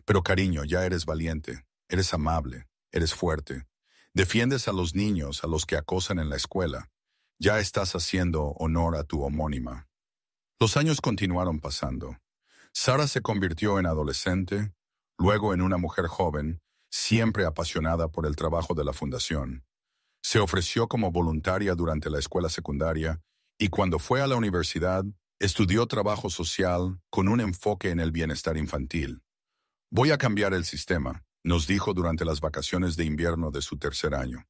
Pero cariño, ya eres valiente, eres amable, eres fuerte. Defiendes a los niños, a los que acosan en la escuela. Ya estás haciendo honor a tu homónima. Los años continuaron pasando. Sara se convirtió en adolescente, luego en una mujer joven, siempre apasionada por el trabajo de la fundación. Se ofreció como voluntaria durante la escuela secundaria y cuando fue a la universidad, estudió trabajo social con un enfoque en el bienestar infantil. Voy a cambiar el sistema, nos dijo durante las vacaciones de invierno de su tercer año.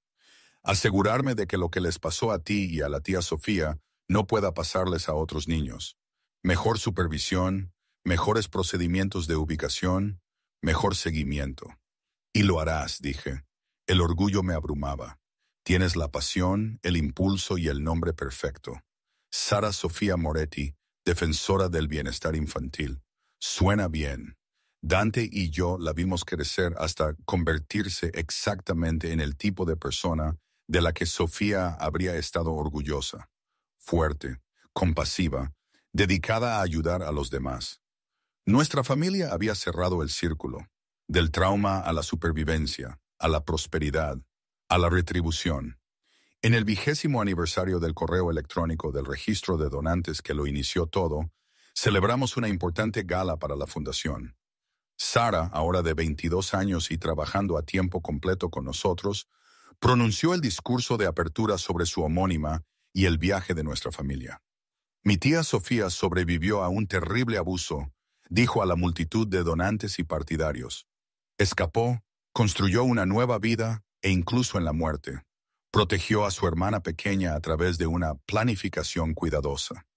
Asegurarme de que lo que les pasó a ti y a la tía Sofía no pueda pasarles a otros niños. Mejor supervisión, mejores procedimientos de ubicación, mejor seguimiento. Y lo harás, dije. El orgullo me abrumaba. Tienes la pasión, el impulso y el nombre perfecto. Sara Sofía Moretti, defensora del bienestar infantil. Suena bien. Dante y yo la vimos crecer hasta convertirse exactamente en el tipo de persona de la que Sofía habría estado orgullosa. Fuerte, compasiva, dedicada a ayudar a los demás. Nuestra familia había cerrado el círculo, del trauma a la supervivencia, a la prosperidad, a la retribución. En el 20º aniversario del correo electrónico del registro de donantes que lo inició todo, celebramos una importante gala para la fundación. Sara, ahora de 22 años y trabajando a tiempo completo con nosotros, pronunció el discurso de apertura sobre su homónima y el viaje de nuestra familia. Mi tía Sofía sobrevivió a un terrible abuso, dijo a la multitud de donantes y partidarios. Escapó, construyó una nueva vida e incluso en la muerte. Protegió a su hermana pequeña a través de una planificación cuidadosa.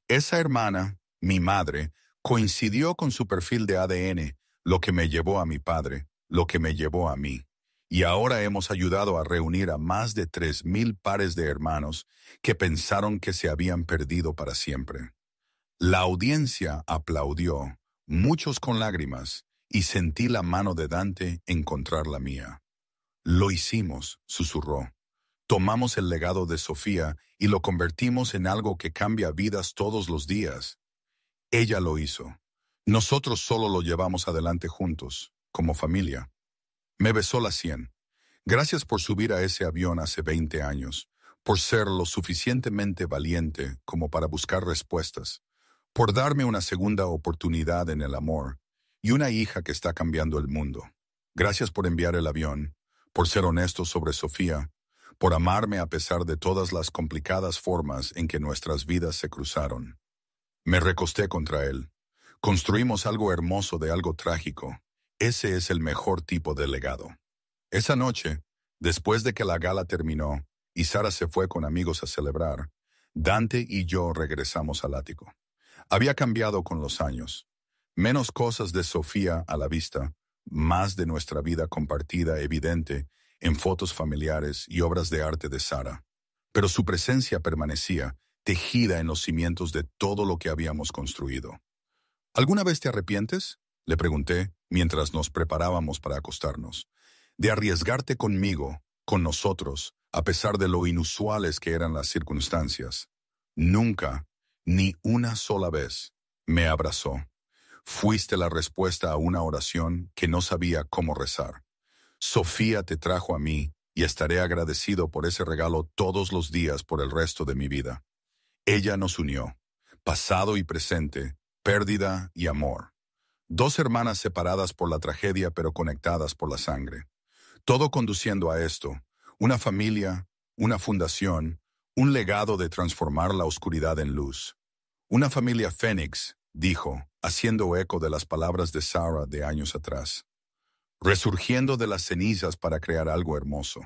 Esa hermana, mi madre, coincidió con su perfil de ADN, lo que me llevó a mi padre, lo que me llevó a mí. Y ahora hemos ayudado a reunir a más de 3,000 pares de hermanos que pensaron que se habían perdido para siempre. La audiencia aplaudió, muchos con lágrimas, y sentí la mano de Dante encontrar la mía. Lo hicimos, susurró. Tomamos el legado de Sofía y lo convertimos en algo que cambia vidas todos los días. Ella lo hizo. Nosotros solo lo llevamos adelante juntos, como familia. Me besó la sien. Gracias por subir a ese avión hace 20 años, por ser lo suficientemente valiente como para buscar respuestas, por darme una segunda oportunidad en el amor y una hija que está cambiando el mundo. Gracias por enviar el avión, por ser honesto sobre Sofía, por amarme a pesar de todas las complicadas formas en que nuestras vidas se cruzaron. Me recosté contra él. Construimos algo hermoso de algo trágico. Ese es el mejor tipo de legado. Esa noche, después de que la gala terminó y Sara se fue con amigos a celebrar, Dante y yo regresamos al ático. Había cambiado con los años. Menos cosas de Sofía a la vista, más de nuestra vida compartida evidente en fotos familiares y obras de arte de Sara. Pero su presencia permanecía, tejida en los cimientos de todo lo que habíamos construido. ¿Alguna vez te arrepientes?, le pregunté mientras nos preparábamos para acostarnos. De arriesgarte conmigo, con nosotros, a pesar de lo inusuales que eran las circunstancias. Nunca, ni una sola vez, me abrazó. Fuiste la respuesta a una oración que no sabía cómo rezar. Sofía te trajo a mí y estaré agradecido por ese regalo todos los días por el resto de mi vida. Ella nos unió, pasado y presente, pérdida y amor. Dos hermanas separadas por la tragedia pero conectadas por la sangre. Todo conduciendo a esto, una familia, una fundación, un legado de transformar la oscuridad en luz. Una familia Fénix, dijo, haciendo eco de las palabras de Sara de años atrás. Resurgiendo de las cenizas para crear algo hermoso.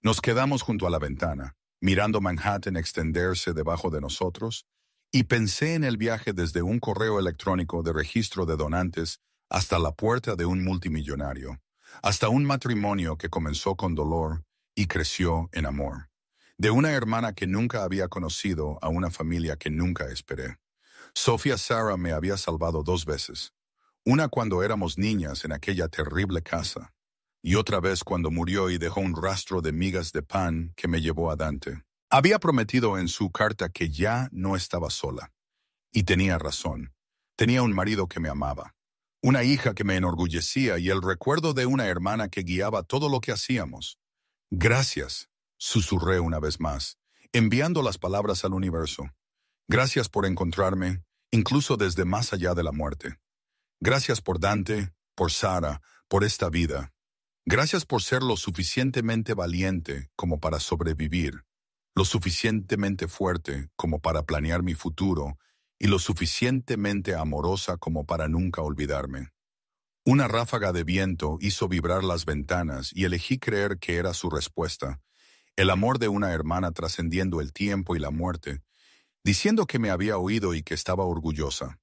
Nos quedamos junto a la ventana, mirando Manhattan extenderse debajo de nosotros, y pensé en el viaje desde un correo electrónico de registro de donantes hasta la puerta de un multimillonario, hasta un matrimonio que comenzó con dolor y creció en amor, de una hermana que nunca había conocido a una familia que nunca esperé. Sofía Sara me había salvado 2 veces, una cuando éramos niñas en aquella terrible casa, y otra vez cuando murió y dejó un rastro de migas de pan que me llevó a Dante. Había prometido en su carta que ya no estaba sola. Y tenía razón. Tenía un marido que me amaba, una hija que me enorgullecía y el recuerdo de una hermana que guiaba todo lo que hacíamos. Gracias, susurré una vez más, enviando las palabras al universo. Gracias por encontrarme, incluso desde más allá de la muerte. Gracias por Dante, por Sara, por esta vida. Gracias por ser lo suficientemente valiente como para sobrevivir, lo suficientemente fuerte como para planear mi futuro y lo suficientemente amorosa como para nunca olvidarme. Una ráfaga de viento hizo vibrar las ventanas y elegí creer que era su respuesta, el amor de una hermana trascendiendo el tiempo y la muerte, diciendo que me había oído y que estaba orgullosa.